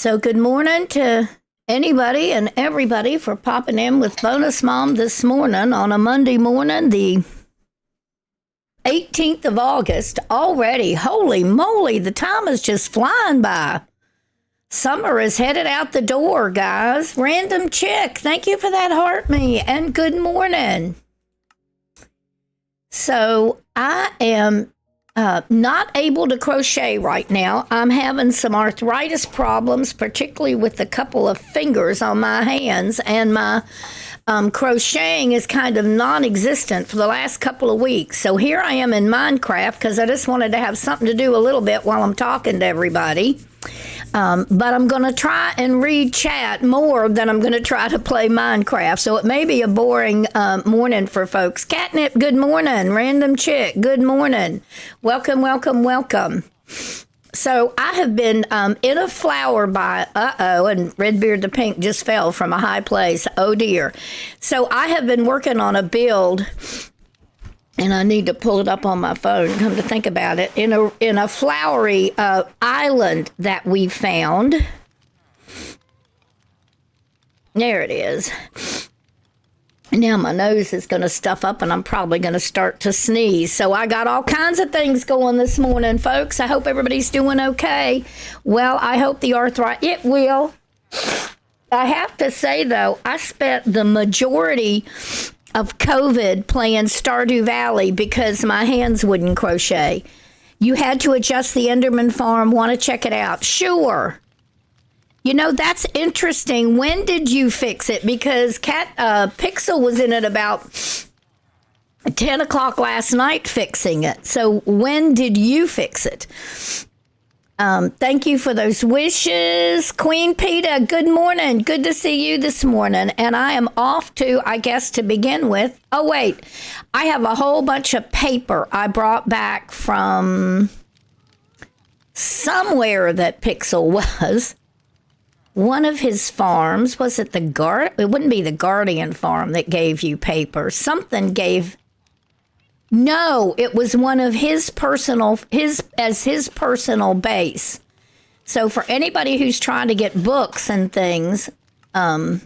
So good morning to anybody and everybody for popping in with Bonus Mom this morning on a Monday morning, the 18th of August already. Holy moly, the time is just flying by. Summer is headed out the door, guys. Random chick, thank you for that heart me, and good morning. So I am not able to crochet right now. I'm having some arthritis problems, particularly with a couple of fingers on my hands, and my crocheting is kind of non-existent for the last couple of weeks. So here I am in Minecraft because I just wanted to have something to do a little bit while I'm talking to everybody. But I'm going to try and read chat more than I'm going to try to play Minecraft. So it may be a boring morning for folks. Catnip, good morning. Random chick, good morning. Welcome, welcome, welcome. So I have been in a flower by, and Redbeard the Pink just fell from a high place. Oh, dear. So I have been working on a build, and I need to pull it up on my phone, come to think about it, in a flowery island that we found. There it is. Now my nose is going to stuff up and I'm probably going to start to sneeze. So I got all kinds of things going this morning, folks. I hope everybody's doing okay. Well, I hope the arthritis, it will. I have to say, though, I spent the majority of COVID playing Stardew Valley because my hands wouldn't crochet. You had to adjust the Enderman farm. Want to check it out? Sure. You know, that's interesting. When did you fix it? Because Pixel was in it about 10 o'clock last night fixing it. So when did you fix it? Thank you for those wishes. Queen Peta, good morning. Good to see you this morning. And I am off to, I guess, to begin with. Oh, wait. I have a whole bunch of paper I brought back from somewhere that Pixel was. One of his farms. Was it it wouldn't be the Guardian farm that gave you paper. Something gave... No, it was one of his personal base. So for anybody who's trying to get books and things, I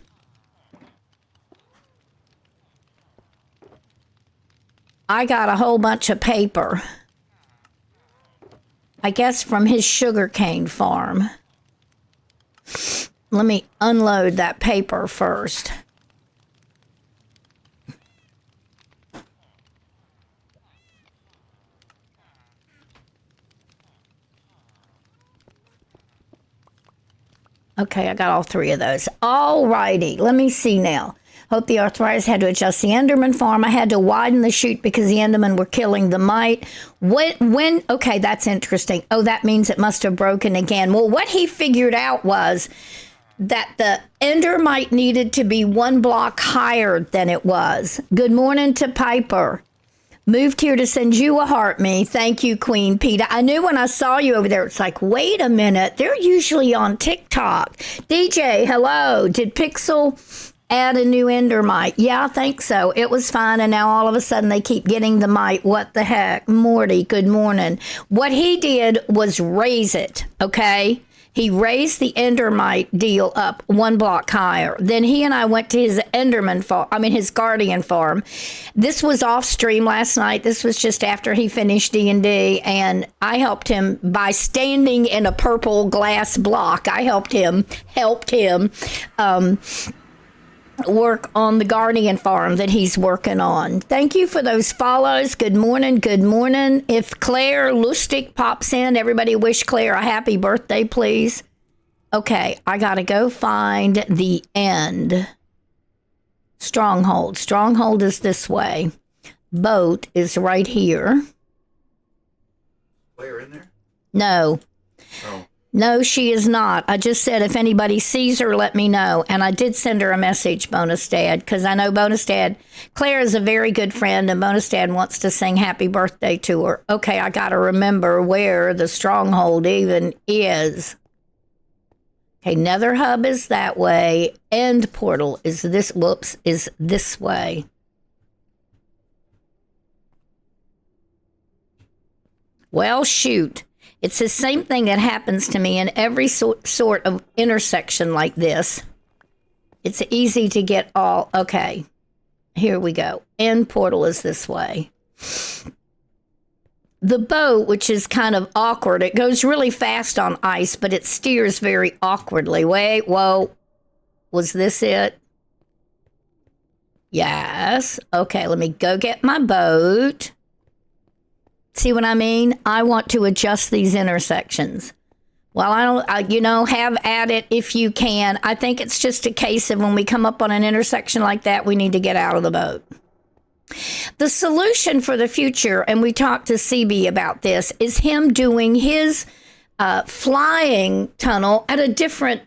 got a whole bunch of paper. I guess from his sugarcane farm. Let me unload that paper first. Okay, I got all three of those. All righty, let me see now. Hope the arthritis had to adjust the Enderman farm. I had to widen the chute because the Endermen were killing the mite. When? Okay, that's interesting. Oh, that means it must have broken again. Well, what he figured out was that the Endermite needed to be one block higher than it was. Good morning to Piper. Moved here to send you a heart, me. Thank you, Queen Peta. I knew when I saw you over there, it's like, wait a minute. They're usually on TikTok. DJ, hello. Did Pixel add a new Endermite? Yeah, I think so. It was fine, and now all of a sudden they keep getting the mite. What the heck? Morty, good morning. What he did was raise it, okay? He raised the Endermite deal up one block higher. Then he and I went to his his Guardian farm. This was off stream last night. This was just after he finished D&D, and I helped him by standing in a purple glass block. I helped him work on the Guardian farm that he's working on. Thank you for those follows. Good morning. Good morning. If Claire Lustig pops in, everybody wish Claire a happy birthday, please. Okay, I got to go find the end. Stronghold. Stronghold is this way. Boat is right here. Claire in there? No. Oh. No, she is not. I just said if anybody sees her, let me know. And I did send her a message, Bonus Dad, because I know Bonus Dad, Claire is a very good friend, and Bonus Dad wants to sing happy birthday to her. Okay, I got to remember where the stronghold even is. Okay, Nether Hub is that way. End portal is this way. Well, shoot. It's the same thing that happens to me in every sort of intersection like this. It's easy to get all, okay, here we go. End portal is this way. The boat, which is kind of awkward, it goes really fast on ice, but it steers very awkwardly. Wait, whoa, was this it? Yes. Okay, let me go get my boat. See what I mean? I want to adjust these intersections. Well, have at it if you can. I think it's just a case of when we come up on an intersection like that, we need to get out of the boat. The solution for the future, and we talked to CB about this, is him doing his flying tunnel at a different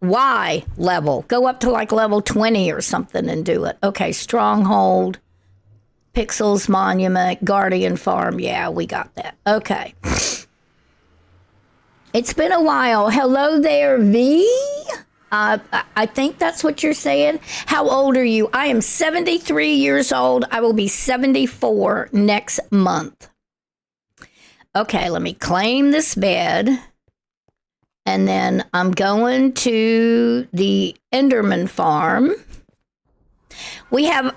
Y level. Go up to like level 20 or something and do it. Okay, Stronghold, Pixels, Monument, Guardian Farm. Yeah, we got that. Okay. It's been a while. Hello there, V. I think that's what you're saying. How old are you? I am 73 years old. I will be 74 next month. Okay, let me claim this bed. And then I'm going to the Enderman farm. We have,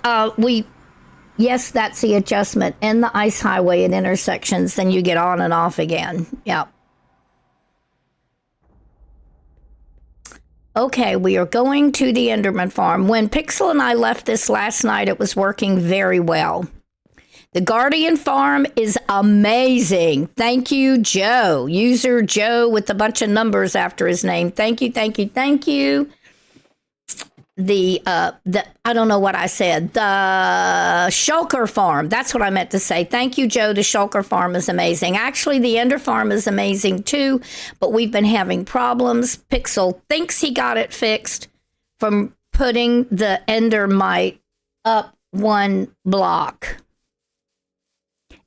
yes, that's the adjustment. In the ice highway at intersections, then you get on and off again. Yep. Okay, we are going to the Enderman farm. When Pixel and I left this last night, it was working very well. The Guardian farm is amazing. Thank you, Joe. User Joe with a bunch of numbers after his name. Thank you, thank you, thank you. I don't know what I said. The Shulker farm. That's what I meant to say. Thank you, Joe. The Shulker farm is amazing. Actually, the Ender farm is amazing too, but we've been having problems. Pixel thinks he got it fixed from putting the Ender mite up one block.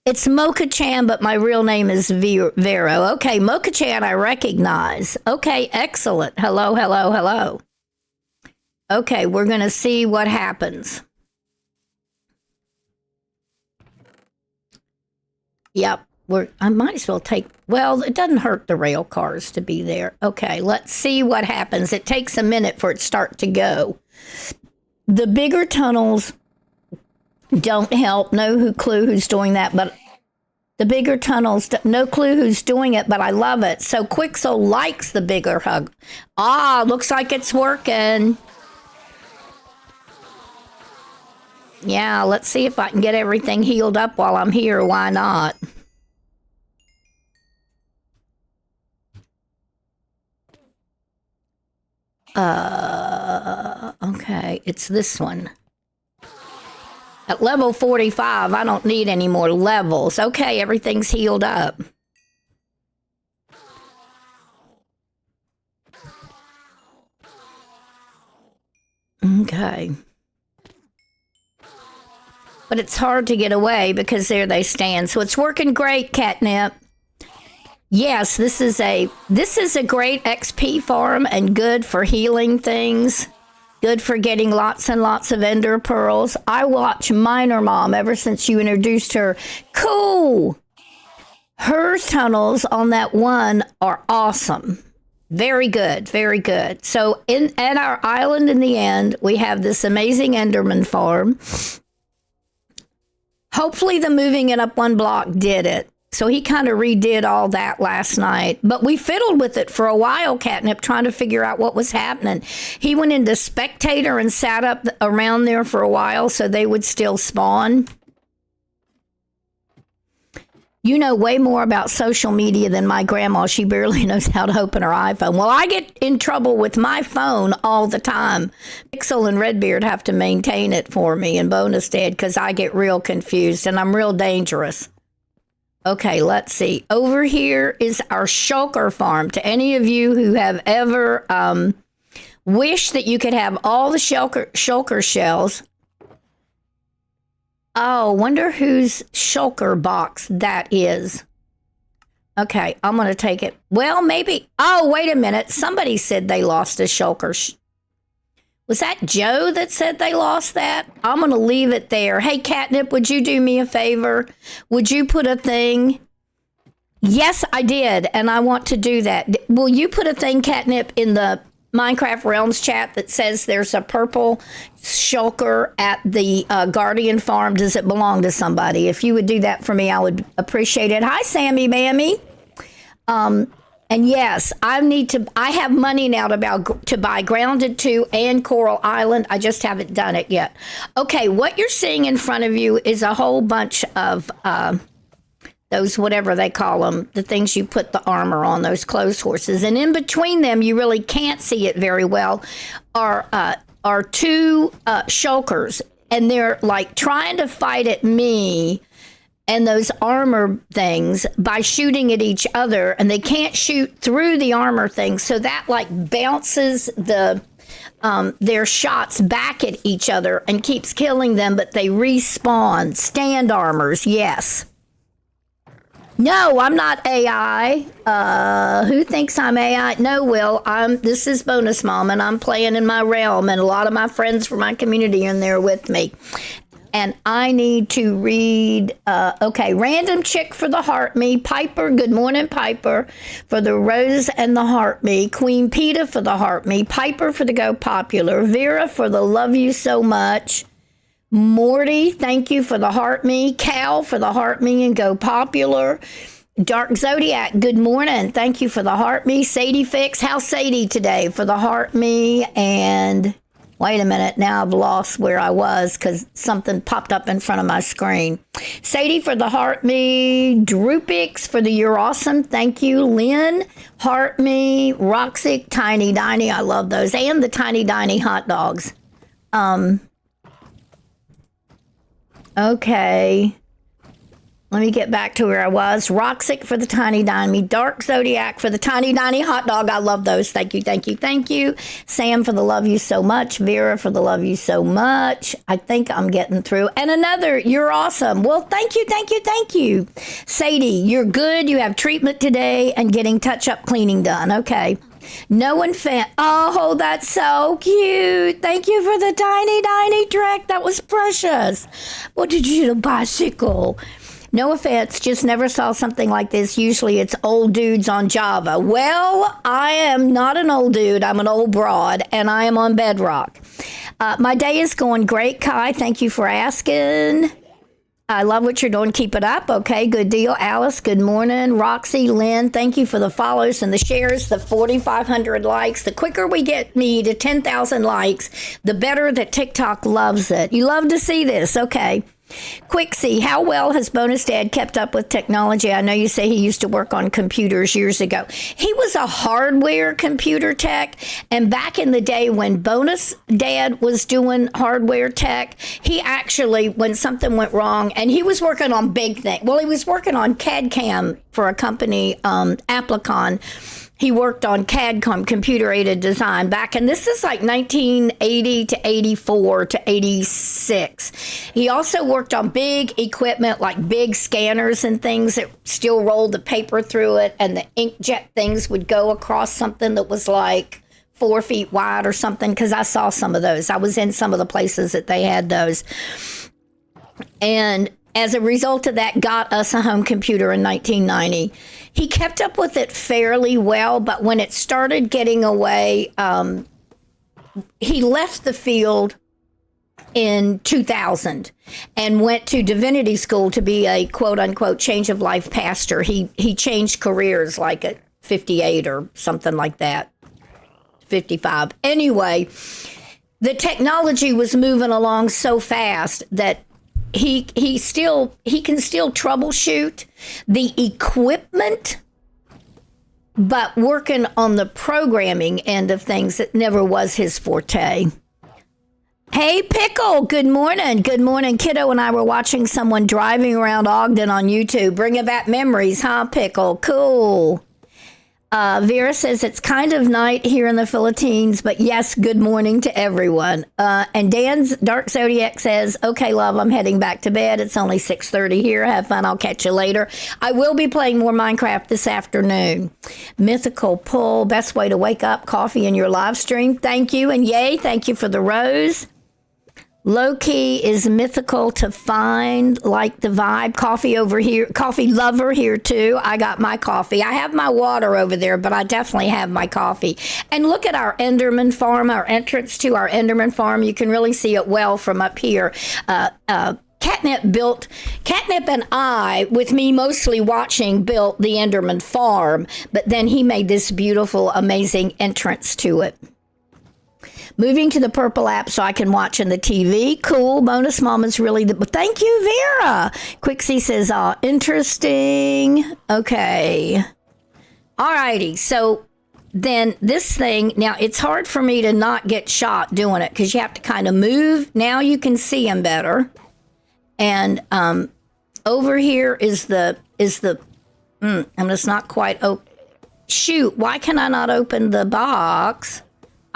It's Mocha Chan, but my real name is Vero. Okay, Mocha Chan, I recognize. Okay, excellent. Hello, hello, hello. Okay, we're going to see what happens. Yep, I might as well take, well, it doesn't hurt the rail cars to be there. Okay, let's see what happens. It takes a minute for it to start to go. The bigger tunnels don't help. No clue who's doing that, but the bigger tunnels, no clue who's doing it, but I love it. So Quixel likes the bigger hug. Ah, looks like it's working. Yeah, let's see if I can get everything healed up while I'm here. Why not? Okay, it's this one. At level 45, I don't need any more levels. Okay, everything's healed up. Okay. But it's hard to get away because there they stand. So it's working great, Catnip. Yes, this is a great XP farm and good for healing things. Good for getting lots and lots of ender pearls. I watch Miner Mom ever since you introduced her. Cool. Her tunnels on that one are awesome. Very good, very good. So at our island in the end, we have this amazing Enderman farm. Hopefully the moving it up one block did it. So he kind of redid all that last night. But we fiddled with it for a while, Catnip, trying to figure out what was happening. He went into Spectator and sat up around there for a while so they would still spawn. You know way more about social media than my grandma. She barely knows how to open her iPhone. Well, I get in trouble with my phone all the time. Pixel and Redbeard have to maintain it for me, and Bonus Dad, because I get real confused and I'm real dangerous. Okay, let's see. Over here is our shulker farm. To any of you who have ever wished that you could have all the shulker shells. Oh, wonder whose shulker box that is. Okay, I'm going to take it. Well, maybe. Oh, wait a minute. Somebody said they lost a shulker. Was that Joe that said they lost that? I'm going to leave it there. Hey, Catnip, would you do me a favor? Would you put a thing Yes, I did, and I want to do that. Will you put a thing, Catnip, in the Minecraft Realms chat that says there's a purple shulker at the Guardian Farm? Does it belong to somebody? If you would do that for me, I would appreciate it. Hi, Sammy Mammy. And yes, I have money now to buy Grounded 2 and Coral Island. I just haven't done it yet. Okay, what you're seeing in front of you is a whole bunch of those, whatever they call them, the things you put the armor on, those clothes horses. And in between them, you really can't see it very well, are two shulkers. And they're like trying to fight at me and those armor things by shooting at each other, and they can't shoot through the armor things, so that like bounces their shots back at each other and keeps killing them, but they respawn. Stand armors, yes. No, I'm not AI. Who thinks I'm AI? No, Will. This is BonusMom, and I'm playing in my realm, and a lot of my friends from my community are in there with me. And I need to read, Random Chick for the Heart Me, Piper, good morning, Piper, for the Rose and the Heart Me, Queen Peta for the Heart Me, Piper for the Go Popular, Vera for the Love You So Much, Morty, thank you for the Heart Me, Cal for the Heart Me and Go Popular, Dark Zodiac, good morning, thank you for the Heart Me, Sadie Fix, how's Sadie today for the Heart Me, and... Wait a minute, now I've lost where I was because something popped up in front of my screen. Sadie for the Heart Me, Droopix for the You're Awesome, thank you. Lynn, Heart Me, Roxic, Tiny Diny, I love those, and the Tiny Diny hot dogs. Okay. Let me get back to where I was. Roxic for the Tiny Diny, Dark Zodiac for the Tiny Diny hot dog. I love those. Thank you, thank you, thank you. Sam for the Love You So Much. Vera for the Love You So Much. I think I'm getting through. And another, You're Awesome. Well, thank you, thank you, thank you. Sadie, you're good. You have treatment today and getting touch-up cleaning done. Okay. No one fan. Oh, that's so cute. Thank you for the Tiny Diny Trek. That was precious. What did you do? A bicycle? No offense, just never saw something like this. Usually it's old dudes on Java. Well, I am not an old dude. I'm an old broad, and I am on Bedrock. My day is going great, Kai. Thank you for asking. I love what you're doing. Keep it up. Okay, good deal. Alice, good morning. Roxy, Lynn, thank you for the follows and the shares, the 4,500 likes. The quicker we get me to 10,000 likes, the better that TikTok loves it. You love to see this. Okay. Quixie, how well has Bonus Dad kept up with technology? I know you say he used to work on computers years ago. He was a hardware computer tech, and back in the day when Bonus Dad was doing hardware tech, he actually, when something went wrong, and he was working on big things. Well, he was working on CAD CAM for a company, Applicon. He worked on CAD computer-aided design back, and this is like 1980 to 84 to 86. He also worked on big equipment, like big scanners and things that still rolled the paper through it, and the inkjet things would go across something that was like 4 feet wide or something, because I saw some of those. I was in some of the places that they had those. And as a result of that, got us a home computer in 1990. He kept up with it fairly well, but when it started getting away, he left the field in 2000 and went to divinity school to be a quote-unquote change of life pastor. He changed careers like at 58 or something like that, 55. Anyway, the technology was moving along so fast that he can still troubleshoot the equipment, but working on the programming end of things, that never was his forte. Hey, Pickle, good morning. Good morning. Kiddo and I were watching someone driving around Ogden on YouTube, bringing back memories, huh, Pickle? Cool. Vera says it's kind of night here in the Philippines, but yes, good morning to everyone. And Dan's Dark Zodiac says, okay, love, I'm heading back to bed. It's only 6:30 here. Have fun. I'll catch you later. I will be playing more Minecraft this afternoon. Mythical Pull, best way to wake up, coffee in your live stream. Thank you. And yay, thank you for the rose. Low key is mythical to find, like the vibe. Coffee over here, coffee lover here too. I got my coffee. I have my water over there, but I definitely have my coffee. And look at our Enderman farm, our entrance to our Enderman farm. You can really see it well from up here. Catnip and I, with me mostly watching, built the Enderman farm, but then he made this beautiful, amazing entrance to it. Moving to the purple app so I can watch on the TV. Cool. Bonus Mom is really the... Thank you, Vera. Quixie says, interesting. Okay. All righty. So then this thing... Now, it's hard for me to not get shot doing it because you have to kind of move. Now you can see him better. And over here is the... I'm just not quite... Shoot. Why can I not open the box?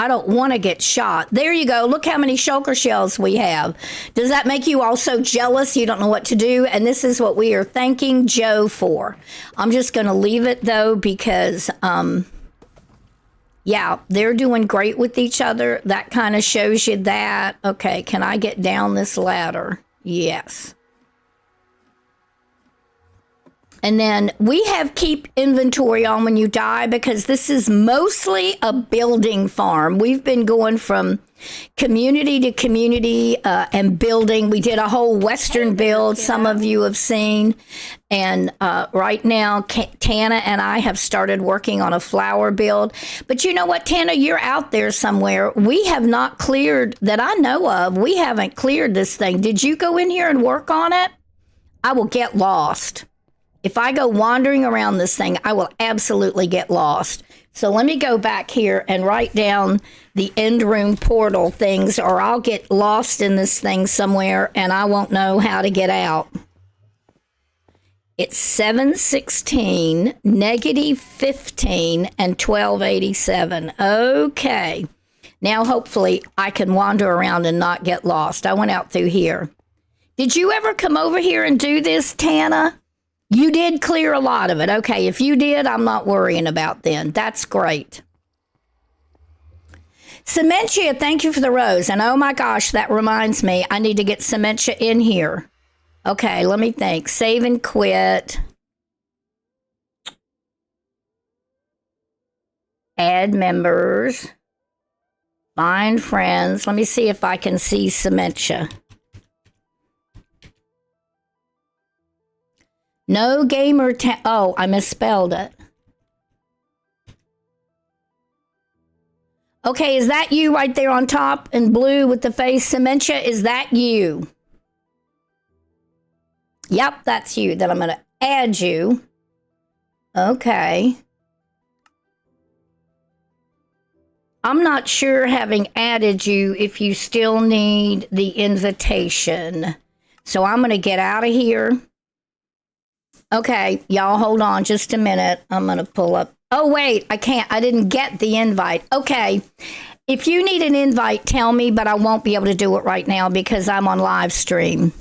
I don't want to get shot. There you go. Look how many shulker shells we have. Does that make you also jealous? You don't know what to do? And this is what we are thanking Joe for. I'm just going to leave it, though, because, yeah, they're doing great with each other. That kind of shows you that. Okay, can I get down this ladder? Yes. And then we have keep inventory on when you die because this is mostly a building farm. We've been going from community to community and building. We did a whole Western build some of you have seen. And right now, Tana and I have started working on a flower build. But you know what, Tana, you're out there somewhere. We have not cleared, that I know of, we haven't cleared this thing. Did you go in here and work on it? I will get lost. If I go wandering around this thing, I will absolutely get lost. So let me go back here and write down the end room portal things, or I'll get lost in this thing somewhere and I won't know how to get out. It's 716, -15, and 1287. Okay. Now hopefully I can wander around and not get lost. I went out through here. Did you ever come over here and do this, Tana? You did clear a lot of it. Okay, if you did, I'm not worrying about then. That's great. Cementia, thank you for the rose. And oh my gosh, that reminds me, I need to get Cementia in here. Okay, let me think. Save and quit. Add members. Find friends. Let me see if I can see Cementia. No gamer oh, I misspelled it. Okay, is that you right there on top in blue with the face, Cementia? Is that you? Yep, that's you. Then I'm going to add you. Okay. I'm not sure, having added you, if you still need the invitation. So I'm going to get out of here. Okay, y'all hold on just a minute. I'm going to pull up. Oh, wait, I can't. I didn't get the invite. Okay, if you need an invite, tell me, but I won't be able to do it right now because I'm on live stream.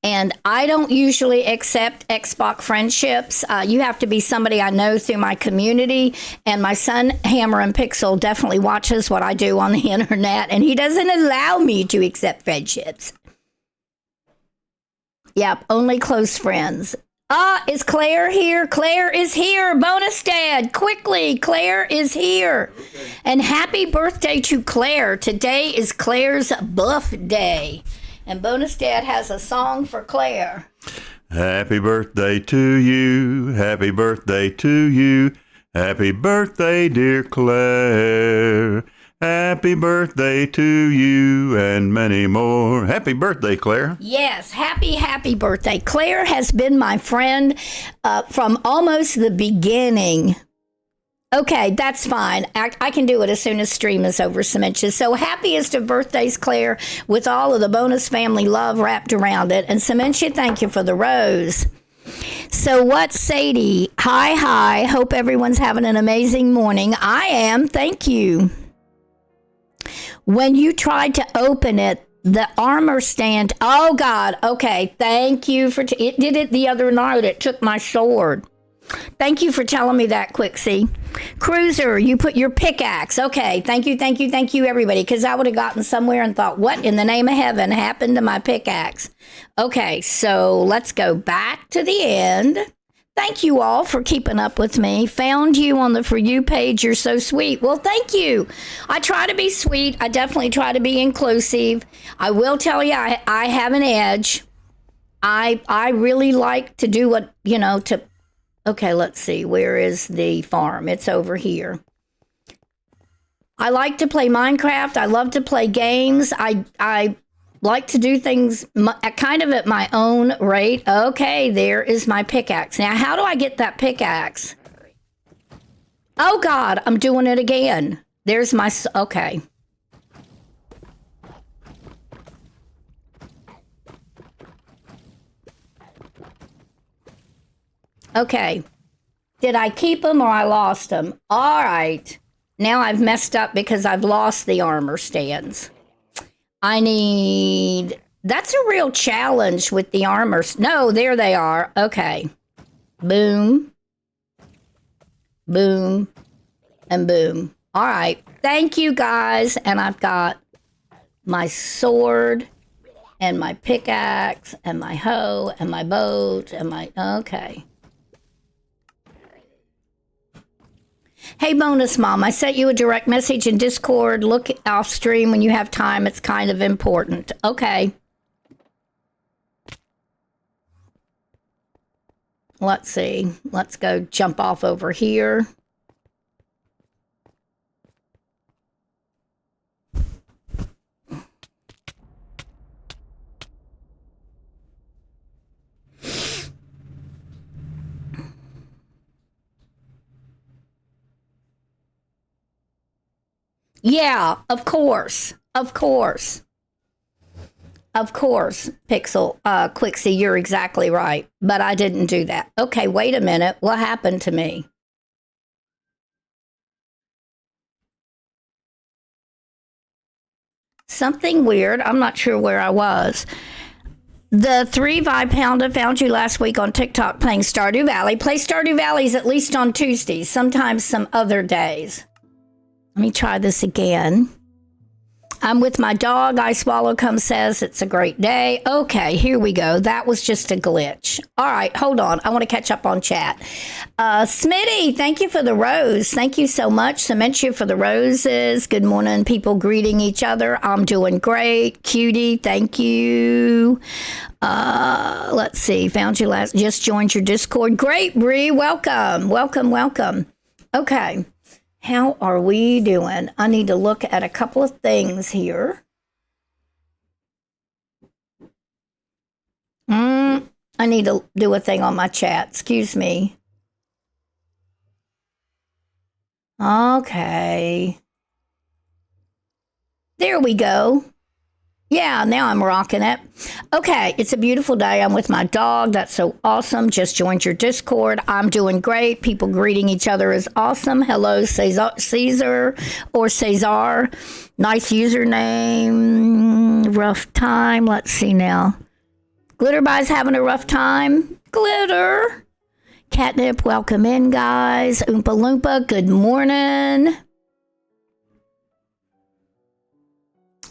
And I don't usually accept Xbox friendships. You have to be somebody I know through my community. And my son, Hammer and Pixel, definitely watches what I do on the internet, and he doesn't allow me to accept friendships. Yep, only close friends. Is Claire here? Claire is here. Bonus Dad, quickly. Claire is here. Okay. And happy birthday to Claire. Today is Claire's birthday. And Bonus Dad has a song for Claire. Happy birthday to you. Happy birthday to you. Happy birthday, dear Claire. Happy birthday to you and many more. Happy birthday, Claire. Yes, happy birthday. Claire has been my friend from almost the beginning. Okay, that's fine. I can do it as soon as stream is over, Cementia. So happiest of birthdays, Claire, with all of the bonus family love wrapped around it. And Cementia, thank you for the rose. So what's Sadie? Hi. Hope everyone's having an amazing morning. I am. Thank you. When you tried to open it, the armor stand. Oh, God. Okay. Thank you for it did it the other night. It took my sword. Thank you for telling me that, Quixie. Cruiser, you put your pickaxe. Okay, thank you, everybody, because I would have gotten somewhere and thought, what in the name of heaven happened to my pickaxe? Okay, so let's go back to the end. Thank you all for keeping up with me. Found you on the For You page. You're so sweet. Well, thank you. I try to be sweet. I definitely try to be inclusive. I will tell you, I have an edge. I really like to do what, to... Okay, let's see. Where is the farm? It's over here. I like to play Minecraft. I love to play games. I like to do things kind of at my own rate. Okay, there is my pickaxe. Now, how do I get that pickaxe? Oh, God, I'm doing it again. There's my... Okay. Okay. Did I keep them or I lost them? All right. Now I've messed up because I've lost the armor stands. I need... That's a real challenge with the armor. No, there they are. Okay. Boom. Boom. And boom. All right. Thank you, guys. And I've got my sword and my pickaxe and my hoe and my boat and my... Okay. Hey, Bonus Mom, I sent you a direct message in Discord. Look off stream when you have time. It's kind of important. Okay. Let's see. Let's go jump off over here. Yeah, of course. Of course. Of course, Pixel, Quixie, you're exactly right. But I didn't do that. Okay, wait a minute. What happened to me? Something weird. I'm not sure where I was. The 3 Vibe Pounder found you last week on TikTok playing Stardew Valley. Play Stardew Valleys at least on Tuesdays, sometimes some other days. Let me try this again. I'm with my dog. I Swallow Come says it's a great day. Okay, here we go. That was just a glitch. All right, hold on. I want to catch up on chat. Smitty, thank you for the rose. Thank you so much. Cement you for the roses. Good morning, people greeting each other. I'm doing great. Cutie, thank you. Let's see. Found you last. Just joined your Discord. Great, Bree. Welcome. Welcome, welcome. Okay. How are we doing? I need to look at a couple of things here. I need to do a thing on my chat. Excuse me. Okay. There we go. Yeah, now I'm rocking it. Okay, it's a beautiful day. I'm with my dog. That's so awesome. Just joined your Discord. I'm doing great. People greeting each other is awesome. Hello, Caesar or Cesar. Nice username. Rough time. Let's see now. Glitterbye's having a rough time. Glitter. Catnip, welcome in, guys. Oompa Loompa, good morning.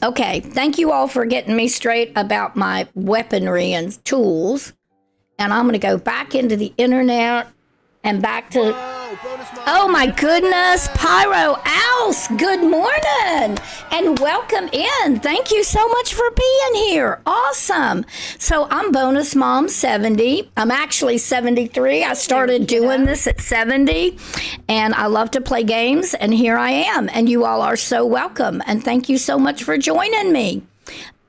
Okay, thank you all for getting me straight about my weaponry and tools. And I'm going to go back into the internet and back to... Oh my goodness, Pyro Ouse, good morning and welcome in. Thank you so much for being here. Awesome. So I'm Bonus Mom 70. I'm actually 73. I started doing this at 70 and I love to play games and here I am and you all are so welcome and thank you so much for joining me.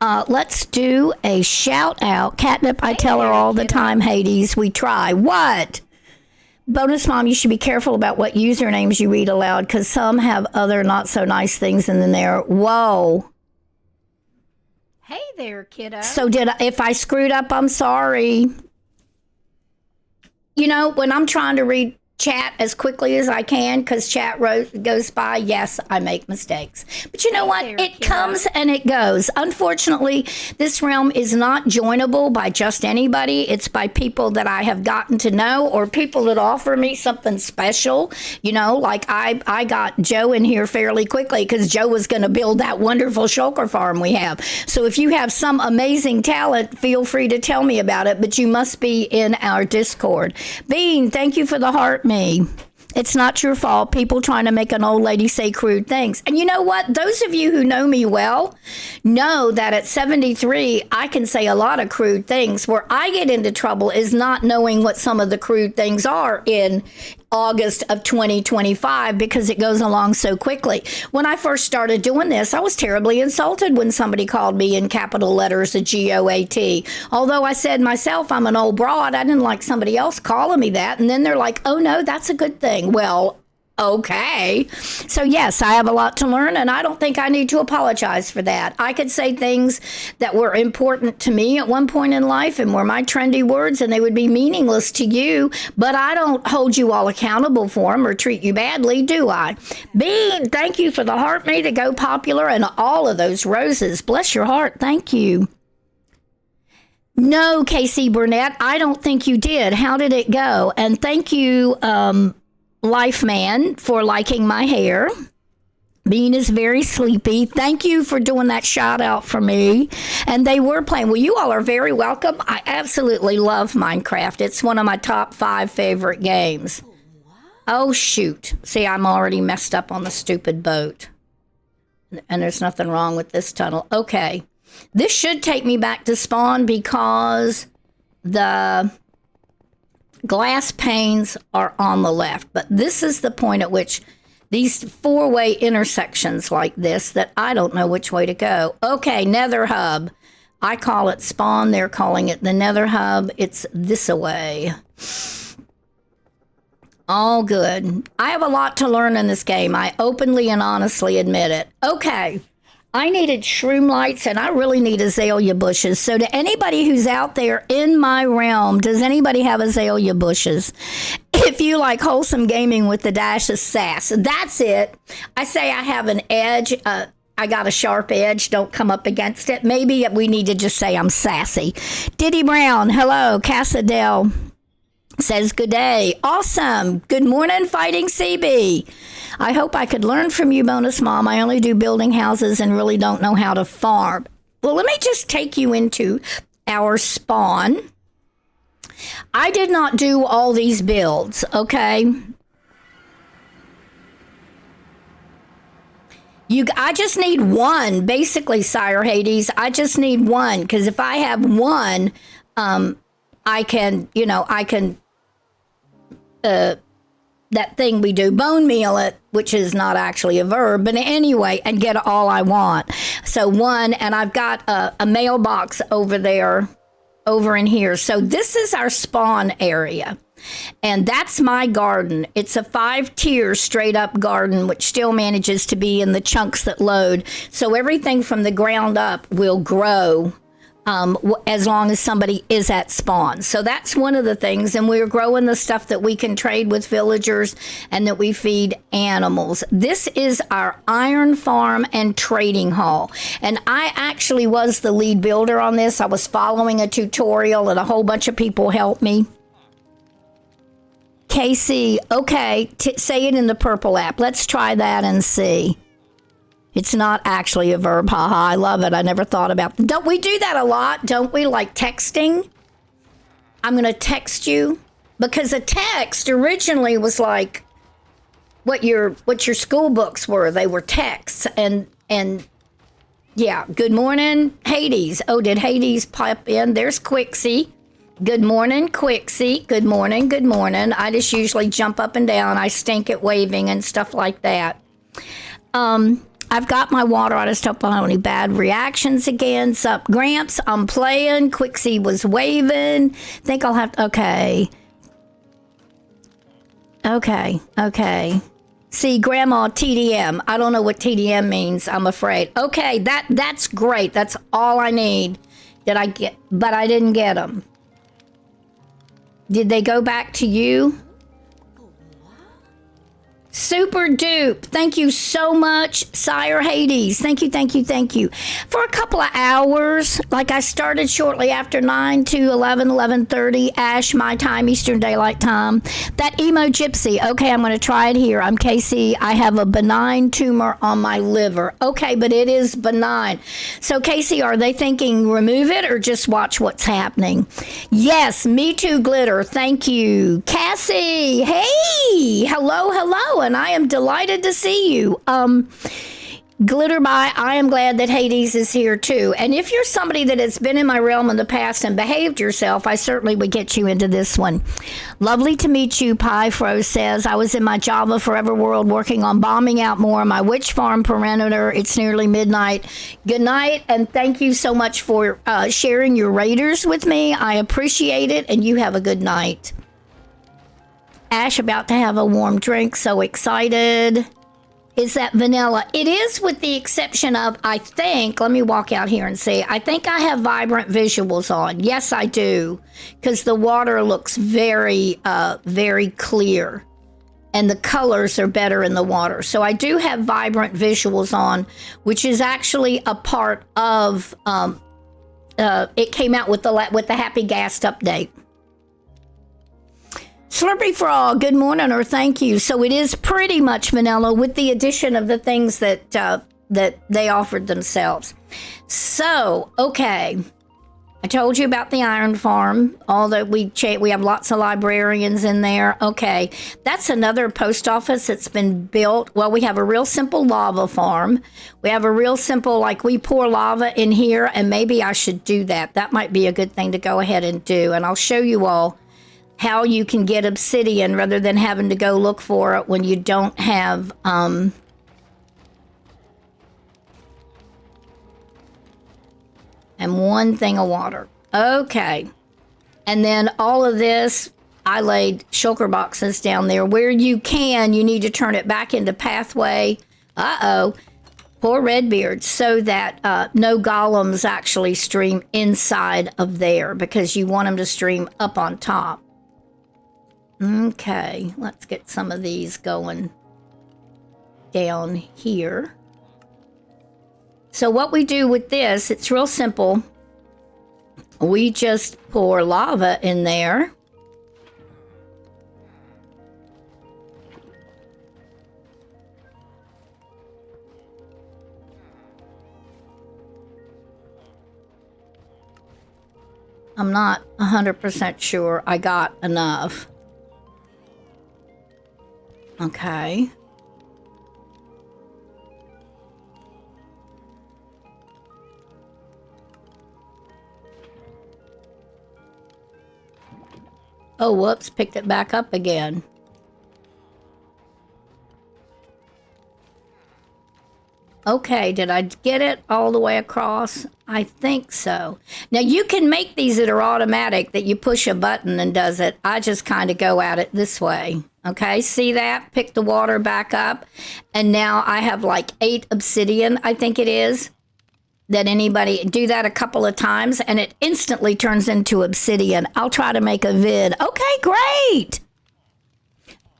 Let's do a shout out. Catnip, I tell her all the time, Hades, we try. What? Bonus Mom, you should be careful about what usernames you read aloud because some have other not so nice things in there. Whoa. Hey there, kiddo. So if I screwed up, I'm sorry. You know, when I'm trying to read chat as quickly as I can because chat goes by. Yes, I make mistakes. But you know what? It comes and it goes. Unfortunately, this realm is not joinable by just anybody. It's by people that I have gotten to know or people that offer me something special. You know, like I got Joe in here fairly quickly because Joe was going to build that wonderful shulker farm we have. So if you have some amazing talent, feel free to tell me about it, but you must be in our Discord. Bean, thank you for the heart me. It's not your fault. People trying to make an old lady say crude things. And you know what? Those of you who know me well know that at 73, I can say a lot of crude things. Where I get into trouble is not knowing what some of the crude things are in August of 2025 because it goes along so quickly. When I first started doing this, I was terribly insulted when somebody called me in capital letters a GOAT. Although I said myself I'm an old broad, I didn't like somebody else calling me that. And then they're like, oh no, that's a good thing. Well, okay. So yes, I have a lot to learn and I don't think I need to apologize for that. I could say things that were important to me at one point in life and were my trendy words and they would be meaningless to you, but I don't hold you all accountable for them or treat you badly, do I? Bean, thank you for the heart me to go popular and all of those roses. Bless your heart. Thank you. No, Casey Burnett, I don't think you did. How did it go? And thank you, Life Man, for liking my hair. Bean is very sleepy. Thank you for doing that shout out for me. And they were playing. Well, you all are very welcome. I absolutely love Minecraft. It's one of my top 5 favorite games. Oh, shoot. See, I'm already messed up on the stupid boat. And there's nothing wrong with this tunnel. Okay. This should take me back to spawn because the glass panes are on the left, but this is the point at which these 4-way intersections like this that I don't know which way to go. Okay, Nether Hub. I call it spawn. They're calling it the Nether Hub. It's this way. All good. I have a lot to learn in this game. I openly and honestly admit it. Okay. I needed shroom lights and I really need azalea bushes. So to anybody who's out there in my realm, does anybody have azalea bushes? If you like wholesome gaming with the dash of sass, that's it. I say I have an edge. I got a sharp edge. Don't come up against it. Maybe we need to just say I'm sassy. Diddy Brown, hello. Cassadell says good day. Awesome. Good morning, Fighting CB. I hope I could learn from you, Bonus Mom. I only do building houses and really don't know how to farm. Well, let me just take you into our spawn. I did not do all these builds, okay? I just need one, basically, Sire Hades. I just need one, because if I have one, I can, that thing we do, bone meal it, which is not actually a verb, but anyway, and get all I want. So one, and I've got a mailbox over there, over in here. So this is our spawn area. And that's my garden. It's a 5-tier straight up garden, which still manages to be in the chunks that load. So everything from the ground up will grow as long as somebody is at spawn. So that's one of the things. And we're growing the stuff that we can trade with villagers and that we feed animals. This is our iron farm and trading hall. And I actually was the lead builder on this. I was following a tutorial and a whole bunch of people helped me. Casey, okay, say it in the purple app. Let's try that and see. It's not actually a verb. Haha, I love it. I never thought about that. Don't we do that a lot? Don't we? Like texting? I'm going to text you. Because a text originally was like what your school books were. They were texts. And yeah, good morning, Hades. Oh, did Hades pop in? There's Quixie. Good morning, Quixie. Good morning, good morning. I just usually jump up and down. I stink at waving and stuff like that. I've got my water. I just don't have any bad reactions again. Sup, Gramps? I'm playing. Quixie was waving. Think I'll have to... Okay. See, Grandma, TDM. I don't know what TDM means, I'm afraid. Okay, that's great. That's all I need. Did I get... But I didn't get them. Did they go back to you? Super dupe. Thank you so much, Sire Hades. Thank you, thank you, thank you. For a couple of hours, like I started shortly after 9 to 11:30, Ash, my time, Eastern Daylight Time. That emo gypsy. Okay, I'm going to try it here. I'm Casey. I have a benign tumor on my liver. Okay, but it is benign. So, Casey, are they thinking remove it or just watch what's happening? Yes, me too, Glitter. Thank you. Cassie, hey, hello, hello. And I am delighted to see you. Glitterby, I am glad that Hades is here too. And if you're somebody that has been in my realm in the past and behaved yourself, I certainly would get you into this one. Lovely to meet you, Pyfro says. I was in my Java Forever world working on bombing out more of my witch farm perimeter. It's nearly midnight. Good night, and thank you so much for sharing your raiders with me. I appreciate it, and you have a good night. Ash about to have a warm drink, so excited. Is that vanilla? It is, with the exception of, I think, let me walk out here and see. I think I have vibrant visuals on. Yes, I do, because the water looks very, very clear, and the colors are better in the water. So I do have vibrant visuals on, which is actually a part of, it came out with the Happy Ghast update. Slurpy Frog, good morning, or thank you. So it is pretty much vanilla with the addition of the things that that they offered themselves. So, okay. I told you about the iron farm. All that we have lots of librarians in there. Okay. That's another post office that's been built. Well, we have a real simple lava farm. We have a real simple, like, we pour lava in here, and maybe I should do that. That might be a good thing to go ahead and do. And I'll show you all how you can get obsidian rather than having to go look for it when you don't have and one thing of water. Okay. And then all of this, I laid shulker boxes down there. Where you can, you need to turn it back into pathway. Poor Redbeard, so that no golems actually stream inside of there, because you want them to stream up on top. Okay, let's get some of these going down here. So what we do with this, it's real simple. We just pour lava in there. I'm not 100% sure I got enough. Okay. Oh, whoops, picked it back up again. Okay, did I get it all the way across? I think so. Now, you can make these that are automatic, that you push a button and does it. I just kind of go at it this way. Okay, see that? Pick the water back up. And now I have like 8 obsidian, I think it is. That anybody do that a couple of times and it instantly turns into obsidian. I'll try to make a vid. Okay, great.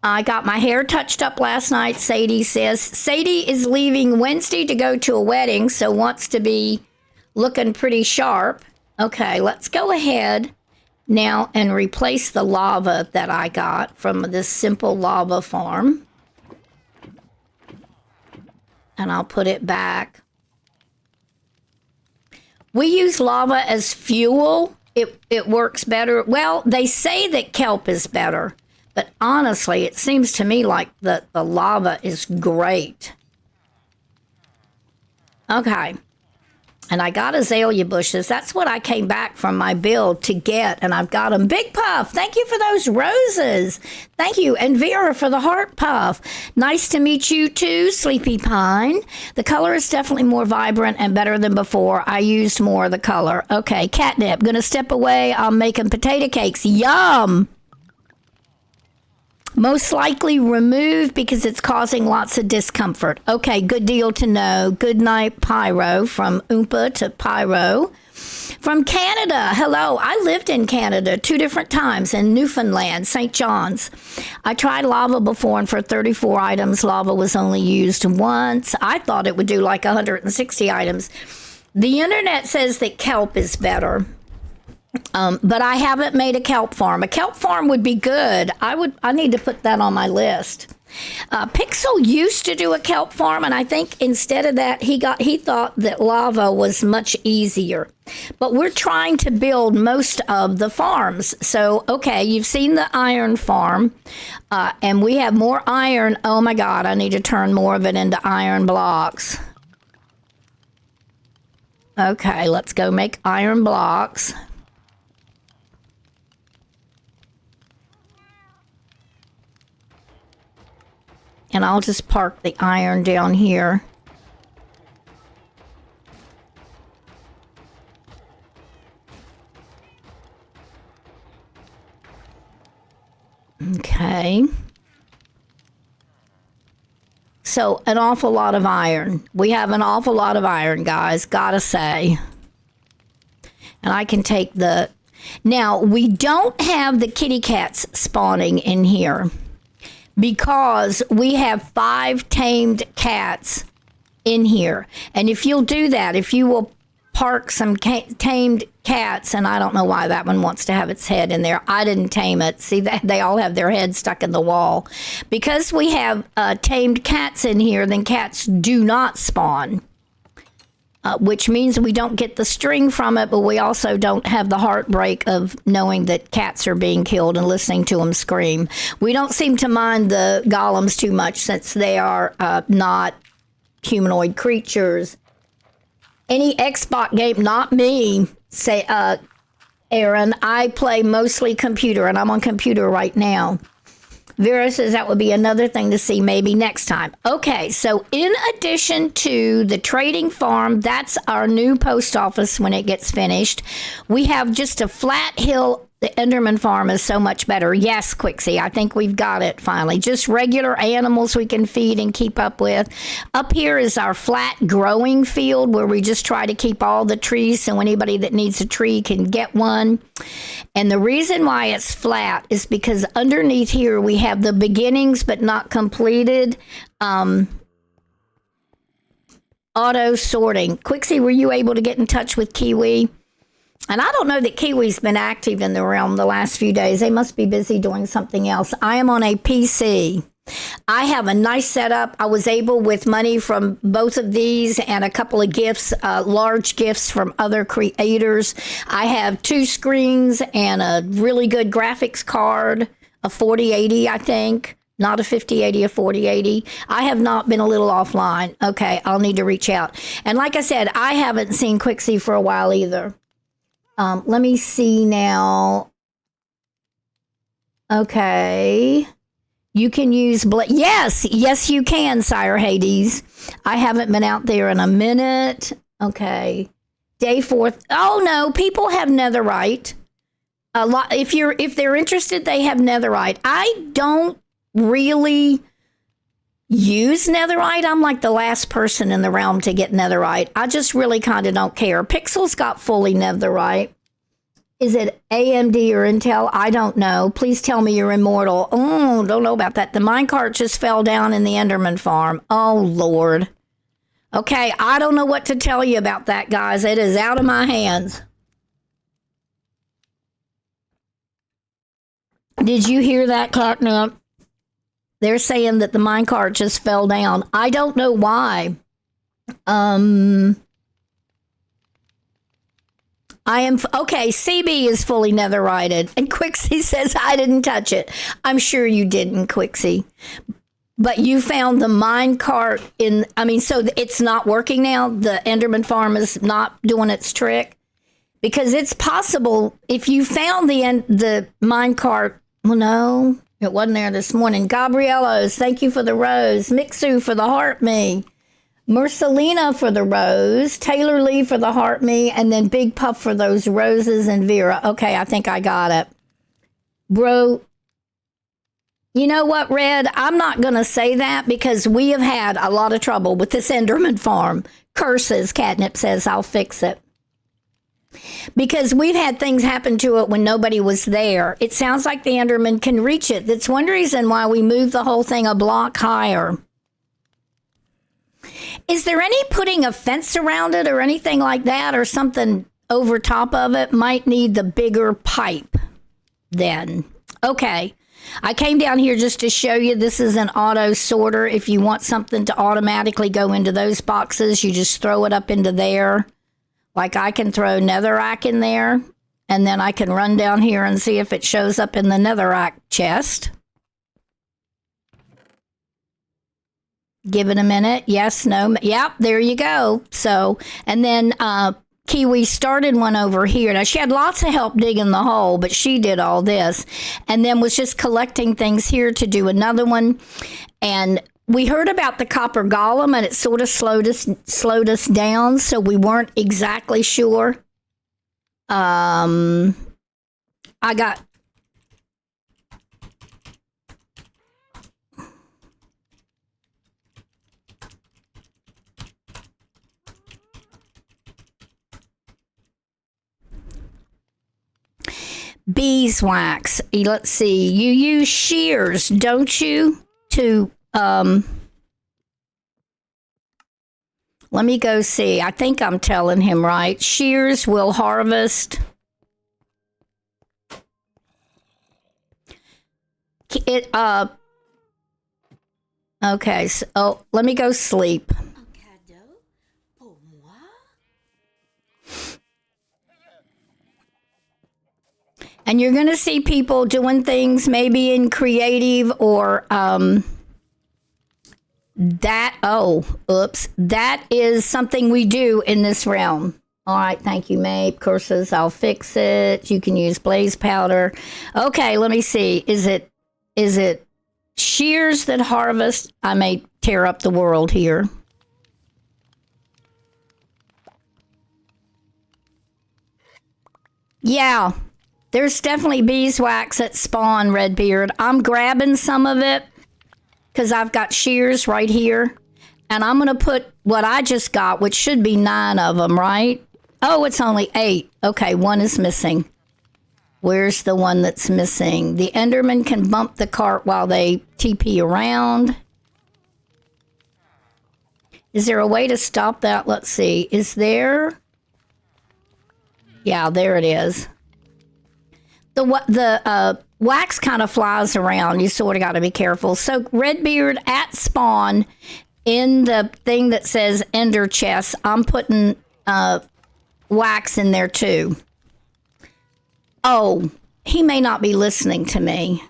I got my hair touched up last night, Sadie says. Sadie is leaving Wednesday to go to a wedding, so wants to be looking pretty sharp. Okay, let's go ahead now and replace the lava that I got from this simple lava farm. And I'll put it back. We use lava as fuel. It works better. Well, they say that kelp is better. But honestly, it seems to me like the lava is great. Okay. And I got azalea bushes. That's what I came back from my build to get. And I've got them. Big Puff, thank you for those roses. Thank you. And Vera for the heart puff. Nice to meet you too, Sleepy Pine. The color is definitely more vibrant and better than before. I used more of the color. Okay, catnip. Gonna step away. I'm making potato cakes. Yum. Most likely remove because it's causing lots of discomfort. Okay, good deal to know. Good night, Pyro, from Oompa to Pyro. From Canada. Hello. I lived in Canada 2 different times in Newfoundland, St. John's. I tried lava before, and for 34 items, lava was only used once. I thought it would do like 160 items. The internet says that kelp is better. But I haven't made a kelp farm. A kelp farm would be good. I need to put that on my list. Pixel used to do a kelp farm, and I think instead of that, he thought that lava was much easier. But we're trying to build most of the farms. So, okay, you've seen the iron farm, and we have more iron. Oh my God, I need to turn more of it into iron blocks. Okay, let's go make iron blocks. And I'll just park the iron down here. Okay. So an awful lot of iron. We have an awful lot of iron, guys, gotta say. And I can take the... Now, we don't have the kitty cats spawning in here, because we have 5 tamed cats in here. And if you'll do that, if you will park some tamed cats, and I don't know why that one wants to have its head in there. I didn't tame it. See, that they all have their head stuck in the wall. Because we have tamed cats in here, then cats do not spawn. Which means we don't get the string from it, but we also don't have the heartbreak of knowing that cats are being killed and listening to them scream. We don't seem to mind the golems too much, since they are not humanoid creatures. Any Xbox game, not me, say, Aaron. I play mostly computer, and I'm on computer right now. Vera says that would be another thing to see maybe next time. Okay, so in addition to the trading farm, that's our new post office when it gets finished. We have just a flat hill. The Enderman farm is so much better. Yes, Quixie, I think we've got it finally. Just regular animals we can feed and keep up with. Up here is our flat growing field where we just try to keep all the trees so anybody that needs a tree can get one. And the reason why it's flat is because underneath here we have the beginnings but not completed auto sorting. Quixie, were you able to get in touch with Kiwi? And I don't know that Kiwi's been active in the realm the last few days. They must be busy doing something else. I am on a PC. I have a nice setup. I was able, with money from both of these and a couple of gifts, large gifts from other creators. I have 2 screens and a really good graphics card, a 4080, I think. Not a 5080, a 4080. I have not been a little offline. Okay, I'll need to reach out. And like I said, I haven't seen Quixie for a while either. Let me see now. Okay. You can use... Yes, you can, Sire Hades. I haven't been out there in a minute. Okay. Day 4th. Oh, no. People have netherite. A lot. If they're interested, they have netherite. I don't really use netherite. I'm like the last person in the realm to get netherite. I just really kind of don't care. Pixel's got fully netherite. Is it AMD or Intel? I don't know. Please tell me you're immortal. Oh, don't know about that. The minecart just fell down in the Enderman farm. Oh, Lord. Okay, I don't know what to tell you about that, guys. It is out of my hands. Did you hear that, Clarknut? They're saying that the minecart just fell down. I don't know why. I am... Okay, CB is fully netherited. And Quixie says, I didn't touch it. I'm sure you didn't, Quixie. But you found the minecart in... so it's not working now? The Enderman farm is not doing its trick? Because it's possible if you found the minecart... Well, no... It wasn't there this morning. Gabrielos, thank you for the rose. Mixu for the heart me. Mercelina for the rose. Taylor Lee for the heart me. And then Big Puff for those roses and Vera. Okay, I think I got it. Bro, you know what, Red? I'm not going to say that because we have had a lot of trouble with this Enderman farm. Curses, Catnip says, I'll fix it. Because we've had things happen to it when nobody was there. It sounds like the Enderman can reach it. That's one reason why we moved the whole thing a block higher. Is there any putting a fence around it or anything like that, or something over top of it? Might need the bigger pipe then. Okay. I came down here just to show you this is an auto sorter. If you want something to automatically go into those boxes, you just throw it up into there. Like I can throw netherrack in there, and then I can run down here and see if it shows up in the netherrack chest. Give it a minute. Yes, no. Yep, there you go. So, and then Kiwi started one over here. Now, she had lots of help digging the hole, but she did all this and then was just collecting things here to do another one. And we heard about the copper golem, and it sort of slowed us down, so we weren't exactly sure. I got... beeswax. Let's see. You use shears, don't you? To let me go see. I think I'm telling him right. Shears will harvest it. Okay. So let me go sleep. And you're going to see people doing things maybe in creative or that is something we do in this realm. All right, thank you, Mape. Curses, I'll fix it. You can use blaze powder. Okay, let me see. Is it shears that harvest? I may tear up the world here. Yeah. There's definitely beeswax at spawn, Redbeard. I'm grabbing some of it because I've got shears right here. And I'm going to put what I just got, which should be 9 of them, right? Oh, it's only 8. Okay, 1 is missing. Where's the one that's missing? The Enderman can bump the cart while they TP around. Is there a way to stop that? Let's see. Is there? Yeah, there it is. The wax kind of flies around. You sort of got to be careful. So Redbeard at spawn in the thing that says Ender Chest, I'm putting wax in there too. Oh, he may not be listening to me.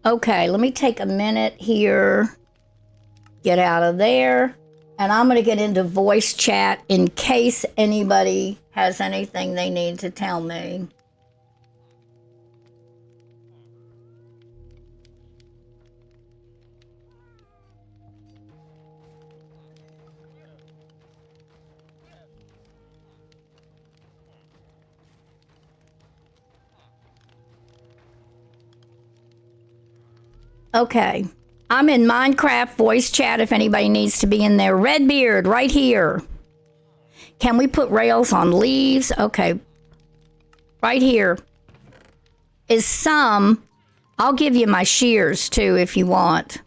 Okay, let me take a minute here. Get out of there. And I'm going to get into voice chat in case anybody has anything they need to tell me. Okay. I'm in Minecraft voice chat if anybody needs to be in there. Redbeard, right here. Can we put rails on leaves? Okay. Right here. Is some. I'll give you my shears too if you want.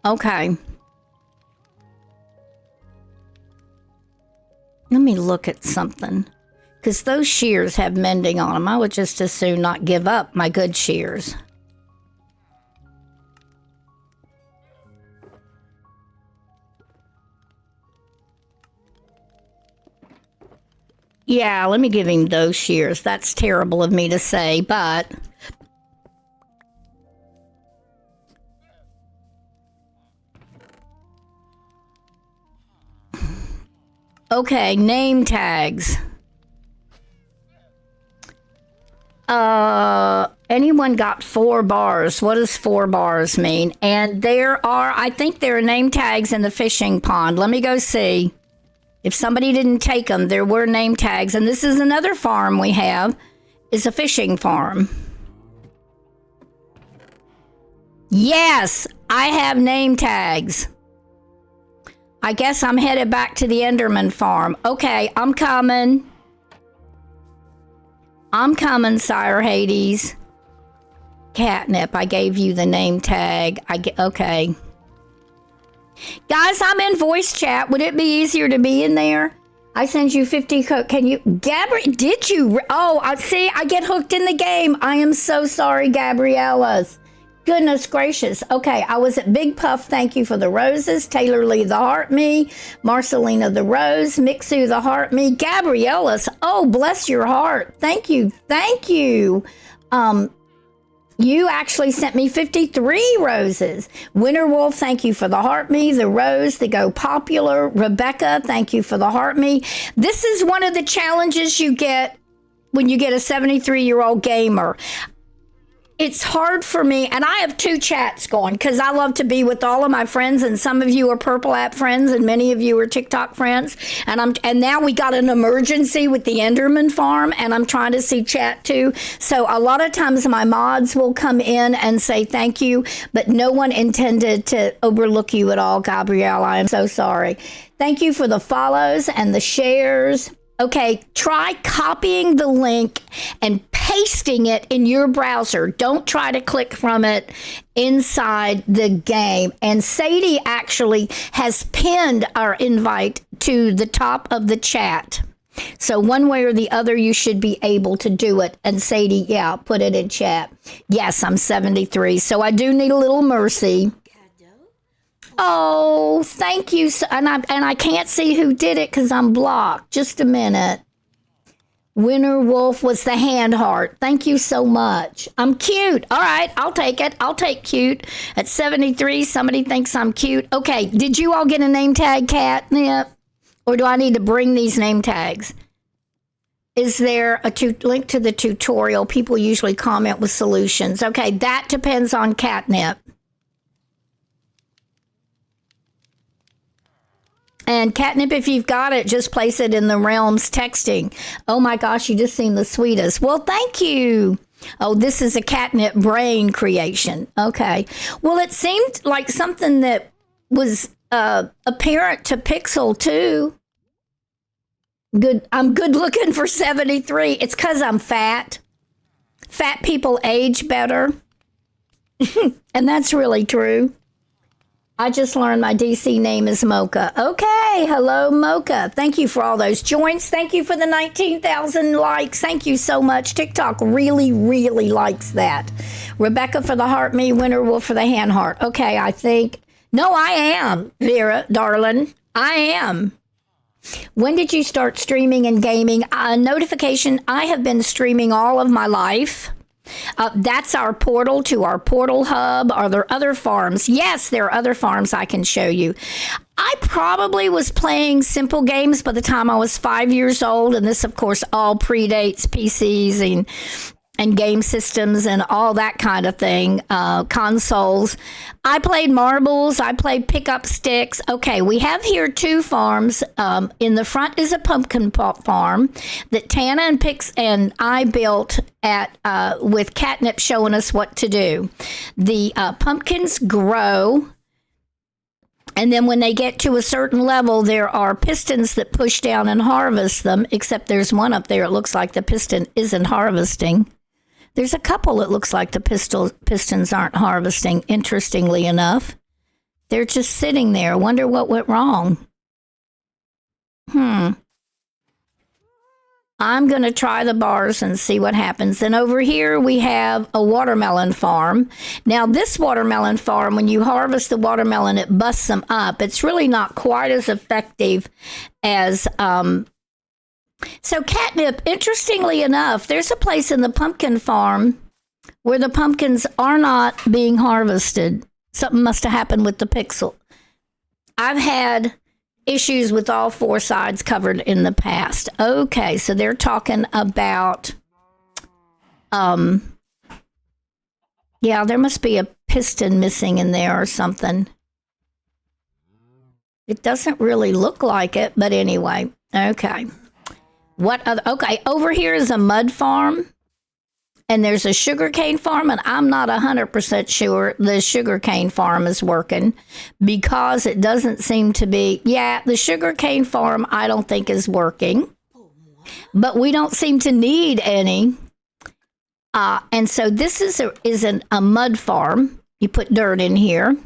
Okay. Let me look at something. Because those shears have mending on them. I would just as soon not give up my good shears. Yeah, let me give him those shears. That's terrible of me to say, but... Okay, name tags. Anyone got 4 bars? What does 4 bars mean? And I think there are name tags in the fishing pond. Let me go see. If somebody didn't take them, there were name tags. And this is another farm we have, is a fishing farm. Yes, I have name tags. I guess I'm headed back to the Enderman farm. Okay, I'm coming. I'm coming, Sire Hades. Catnip, I gave you the name tag. Okay. Guys, I'm in voice chat. Would it be easier to be in there? I sent you 50 Can you... did you... Oh, see, I get hooked in the game. I am so sorry, Gabriella's. Goodness gracious. Okay, I was at Big Puff. Thank you for the roses. Taylor Lee, the heart me. Marcelina, the rose. Mixu, the heart me. Gabriella's. Oh, bless your heart. Thank you. Thank you. You actually sent me 53 roses. Winter Wolf, thank you for the heart me. The rose, the go popular. Rebecca, thank you for the heart me. This is one of the challenges you get when you get a 73-year-old gamer. It's hard for me, and I have 2 chats going because I love to be with all of my friends, and some of you are Purple App friends, and many of you are TikTok friends. And now we got an emergency with the Enderman farm, and I'm trying to see chat too. So a lot of times my mods will come in and say thank you, but no one intended to overlook you at all, Gabrielle. I am so sorry. Thank you for the follows and the shares. Okay, try copying the link and pasting it in your browser. Don't try to click from it inside the game. And Sadie actually has pinned our invite to the top of the chat. So one way or the other, you should be able to do it. And Sadie, yeah, put it in chat. Yes, I'm 73, so I do need a little mercy. Oh, thank you. And I can't see who did it because I'm blocked. Just a minute. Winter Wolf was the hand heart. Thank you so much. I'm cute. All right, I'll take it. I'll take cute. At 73, somebody thinks I'm cute. Okay, did you all get a name tag, Catnip? Or do I need to bring these name tags? Is there a link to the tutorial? People usually comment with solutions. Okay, that depends on Catnip. And Catnip, if you've got it, just place it in the realms texting. Oh my gosh, you just seem the sweetest. Well, thank you. Oh, this is a Catnip brain creation. Okay. Well, it seemed like something that was apparent to Pixel too. Good. I'm good looking for 73. It's because I'm fat. Fat people age better. And that's really true. I just learned my DC name is Mocha. Okay, hello, Mocha. Thank you for all those joints. Thank you for the 19,000 likes. Thank you so much. TikTok really, really likes that. Rebecca for the heart me, Winter Wolf for the hand heart. Okay, I think. No, I am, Vera, darling. I am. When did you start streaming and gaming? Notification, I have been streaming all of my life. That's our portal to our portal hub. Are there other farms? Yes, there are other farms I can show you. I probably was playing simple games by the time I was 5 years old. And this, of course, all predates PCs and game systems and all that kind of thing, consoles. I played marbles. I played pickup sticks. Okay, we have here 2 farms. In the front is a pumpkin farm that Tana and Pix and I built at with Catnip showing us what to do. The pumpkins grow. And then when they get to a certain level, there are pistons that push down and harvest them, except there's one up there. It looks like the piston isn't harvesting. There's a couple it looks like the pistons aren't harvesting, interestingly enough. They're just sitting there. Wonder what went wrong. I'm going to try the bars and see what happens. And over here we have a watermelon farm. Now this watermelon farm, when you harvest the watermelon, it busts them up. It's really not quite as effective as So catnip, interestingly enough, there's a place in the pumpkin farm where the pumpkins are not being harvested. Something must have happened with the pixel. I've had issues with all four sides covered in the past. Okay, so they're talking about, yeah, there must be a piston missing in there or something. It doesn't really look like it, but anyway, okay. What other, okay, over here is a mud farm. And there's a sugarcane farm, and I'm not 100% sure the sugarcane farm is working because it doesn't seem to be. Yeah, the sugarcane farm I don't think is working, but we don't seem to need any. And so this is a mud farm. You put dirt in here.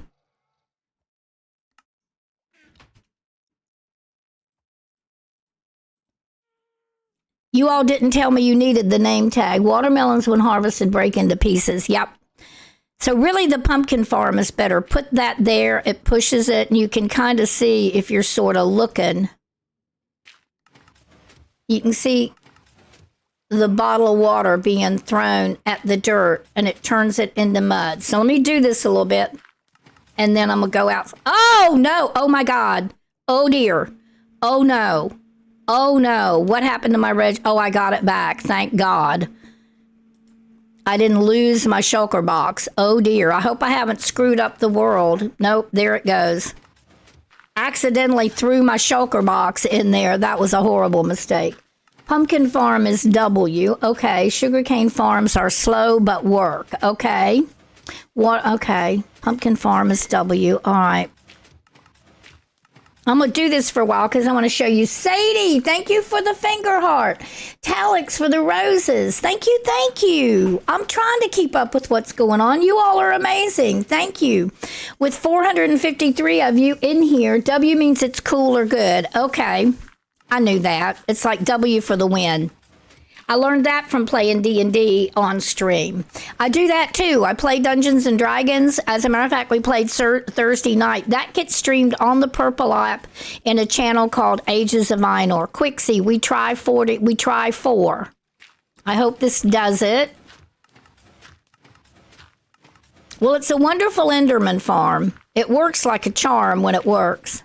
You all didn't tell me you needed the name tag. Watermelons, when harvested, break into pieces. Yep. So really the pumpkin farm is better. Put that there. It pushes it, and you can kind of see if you're sort of looking. You can see the bottle of water being thrown at the dirt, and it turns it into mud. So let me do this a little bit, and then I'm going to go out. Oh, no. Oh, my God. Oh, dear. Oh, no. Oh no, what happened to my red? Oh, I got it back. Thank God. I didn't lose my shulker box. Oh dear, I hope I haven't screwed up the world. Nope, there it goes. Accidentally threw my shulker box in there. That was a horrible mistake. Pumpkin farm is W. Okay, sugarcane farms are slow but work. Okay. What? Okay, pumpkin farm is W. All right. I'm going to do this for a while because I want to show you. Sadie, thank you for the finger heart. Talix for the roses. Thank you, thank you. I'm trying to keep up with what's going on. You all are amazing. Thank you. With 453 of you in here, W means it's cool or good. Okay, I knew that. It's like W for the win. I learned that from playing D&D on stream. I do that too. I play Dungeons and Dragons. As a matter of fact, we played Thursday night. That gets streamed on the Purple app in a channel called Ages of Einor. Quixie, we try 4. I hope this does it. Well, it's a wonderful Enderman farm. It works like a charm when it works.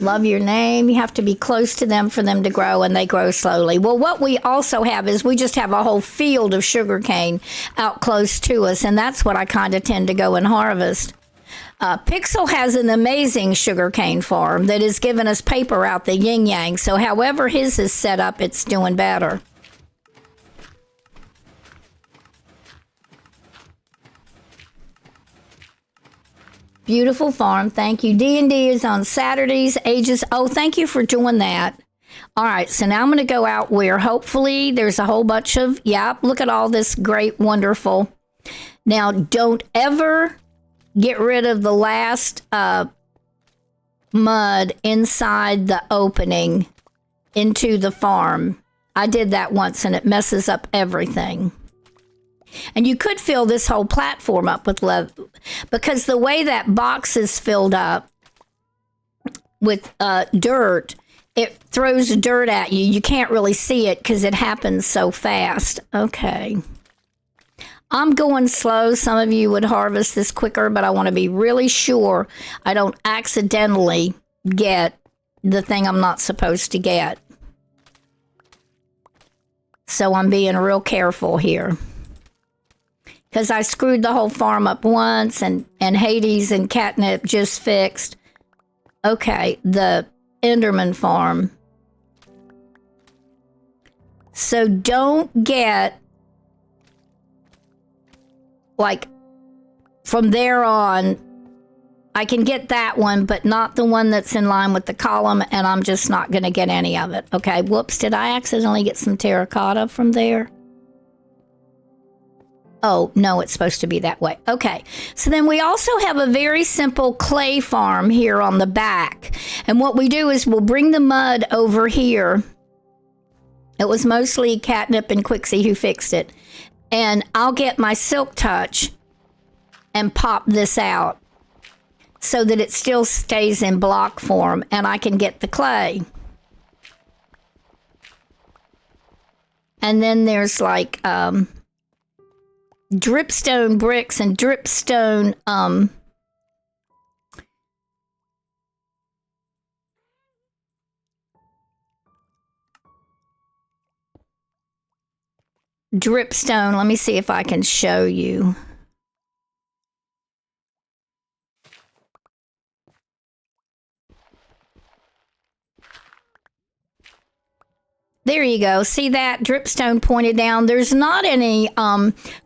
Love your name. You have to be close to them for them to grow, and they grow slowly. Well, what we also have is we just have a whole field of sugarcane out close to us, and that's what I kind of tend to go and harvest. Pixel has an amazing sugarcane farm that has given us paper out the yin-yang, so however his is set up, it's doing better. Beautiful farm. Thank you. D&D is on Saturdays. Ages. Oh, thank you for doing that. All right. So now I'm going to go out where hopefully there's a whole bunch of, look at all this great, wonderful. Now, don't ever get rid of the last mud inside the opening into the farm. I did that once and it messes up everything. And you could fill this whole platform up with leather because the way that box is filled up with dirt, it throws dirt at you. You can't really see it because it happens so fast. Okay. I'm going slow. Some of you would harvest this quicker, but I want to be really sure I don't accidentally get the thing I'm not supposed to get. So I'm being real careful here. Because I screwed the whole farm up once, and Hades and Catnip just fixed. Okay, the Enderman farm. So don't get, like, from there on, I can get that one, but not the one that's in line with the column, and I'm just not going to get any of it. Okay, whoops, did I accidentally get some terracotta from there? Oh, no, it's supposed to be that way. Okay, so then we also have a very simple clay farm here on the back. And what we do is we'll bring the mud over here. It was mostly Catnip and Quixie who fixed it. And I'll get my Silk Touch and pop this out so that it still stays in block form and I can get the clay. And then there's like dripstone bricks and dripstone dripstone. Let me see if I can show you. There you go. See that dripstone pointed down? There's not any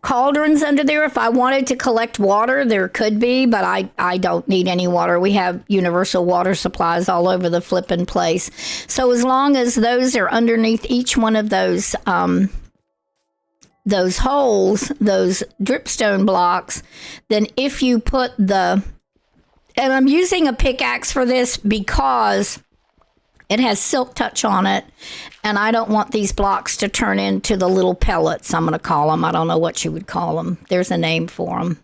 cauldrons under there. If I wanted to collect water, there could be, but I don't need any water. We have universal water supplies all over the flipping place. So as long as those are underneath each one of those holes, those dripstone blocks, then if you put and I'm using a pickaxe for this because it has silk touch on it, and I don't want these blocks to turn into the little pellets, I'm going to call them. I don't know what you would call them. There's a name for them.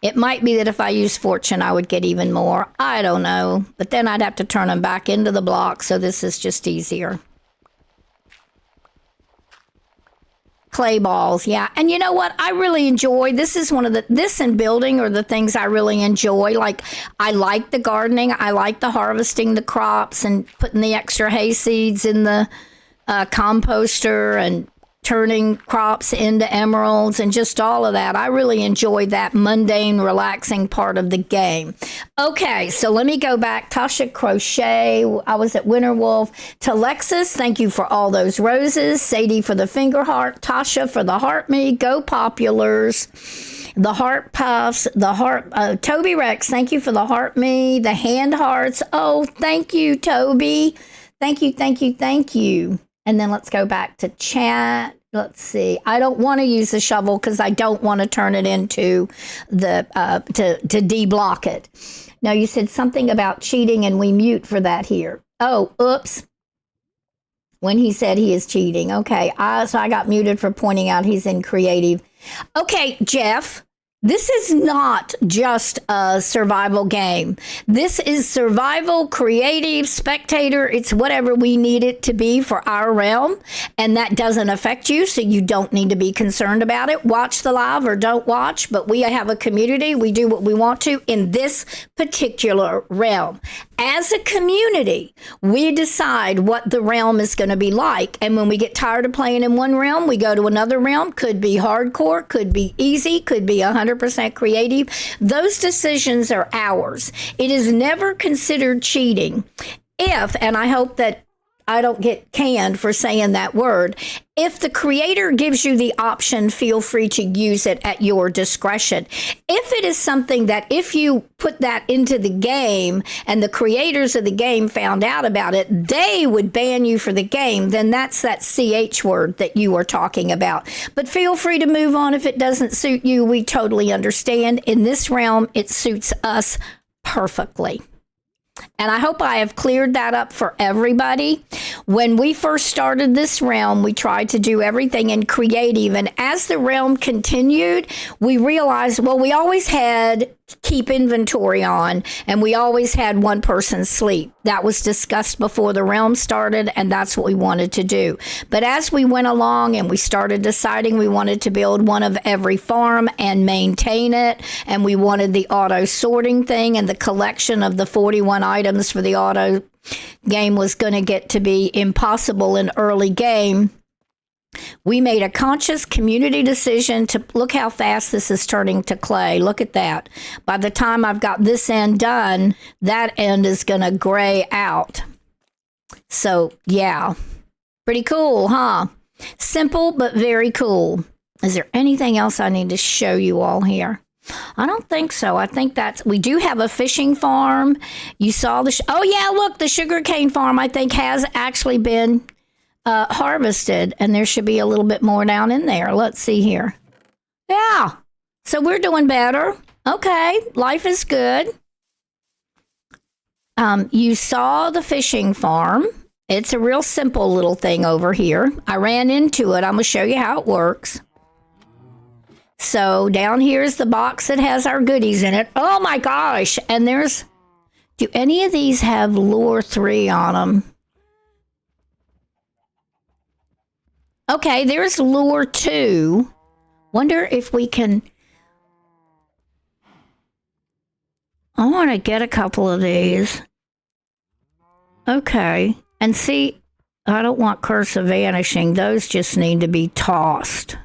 It might be that if I use fortune, I would get even more. I don't know. But then I'd have to turn them back into the block, so this is just easier. Clay balls, yeah. And you know what? I really enjoy, this is one of this and building are the things I really enjoy. Like, I like the gardening. I like the harvesting the crops and putting the extra hay seeds in the composter and turning crops into emeralds and just all of that. I really enjoy that mundane, relaxing part of the game. Okay, so let me go back. Tasha Crochet, I was at Winter Wolf. To Lexus, thank you for all those roses. Sadie for the finger heart. Tasha for the heart me. Go Populars. The heart puffs. The heart. Toby Rex, thank you for the heart me. The hand hearts. Oh, thank you, Toby. Thank you, thank you, thank you. And then let's go back to chat. Let's see. I don't want to use the shovel because I don't want to turn it into the to de-block it. Now, you said something about cheating, and we mute for that here. Oh, oops. When he said he is cheating. Okay. So I got muted for pointing out he's in creative. Okay, Jeff. This is not just a survival game. This is survival, creative, spectator. It's whatever we need it to be for our realm. And that doesn't affect you, so you don't need to be concerned about it. Watch the live or don't watch, but we have a community. We do what we want to in this particular realm. As a community, we decide what the realm is going to be like. And when we get tired of playing in one realm, we go to another realm. Could be hardcore, could be easy, could be 100% creative. Those decisions are ours. It is never considered cheating if, and I hope that I don't get canned for saying that word. If the creator gives you the option, feel free to use it at your discretion. If it is something that if you put that into the game and the creators of the game found out about it, they would ban you for the game, then that's that CH word that you are talking about. But feel free to move on if it doesn't suit you. We totally understand. In this realm, it suits us perfectly. And I hope I have cleared that up for everybody. When we first started this realm, we tried to do everything in creative. And as the realm continued, we realized, well, we always had keep inventory on, and we always had one person sleep. That was discussed before the realm started, and that's what we wanted to do. But as we went along and we started deciding we wanted to build one of every farm and maintain it, and we wanted the auto sorting thing, and the collection of the 41 items for the auto game was going to get to be impossible in early game. We made a conscious community decision to look how fast this is turning to clay. Look at that. By the time I've got this end done, that end is going to gray out. So, yeah. Pretty cool, huh? Simple, but very cool. Is there anything else I need to show you all here? I don't think so. I think we do have a fishing farm. You saw oh yeah, look, the sugarcane farm I think has actually been harvested, and there should be a little bit more down in there. Let's see here. Yeah, so we're doing better. Okay, life is good. You saw the fishing farm. It's a real simple little thing over here. I ran into it. I'm gonna show you how it works. So down here is the box that has our goodies in it. Oh my gosh, and do any of these have lure 3 on them? Okay, there's lure 2. Wonder if we can... I want to get a couple of these. Okay. And see, I don't want Curse of Vanishing. Those just need to be tossed.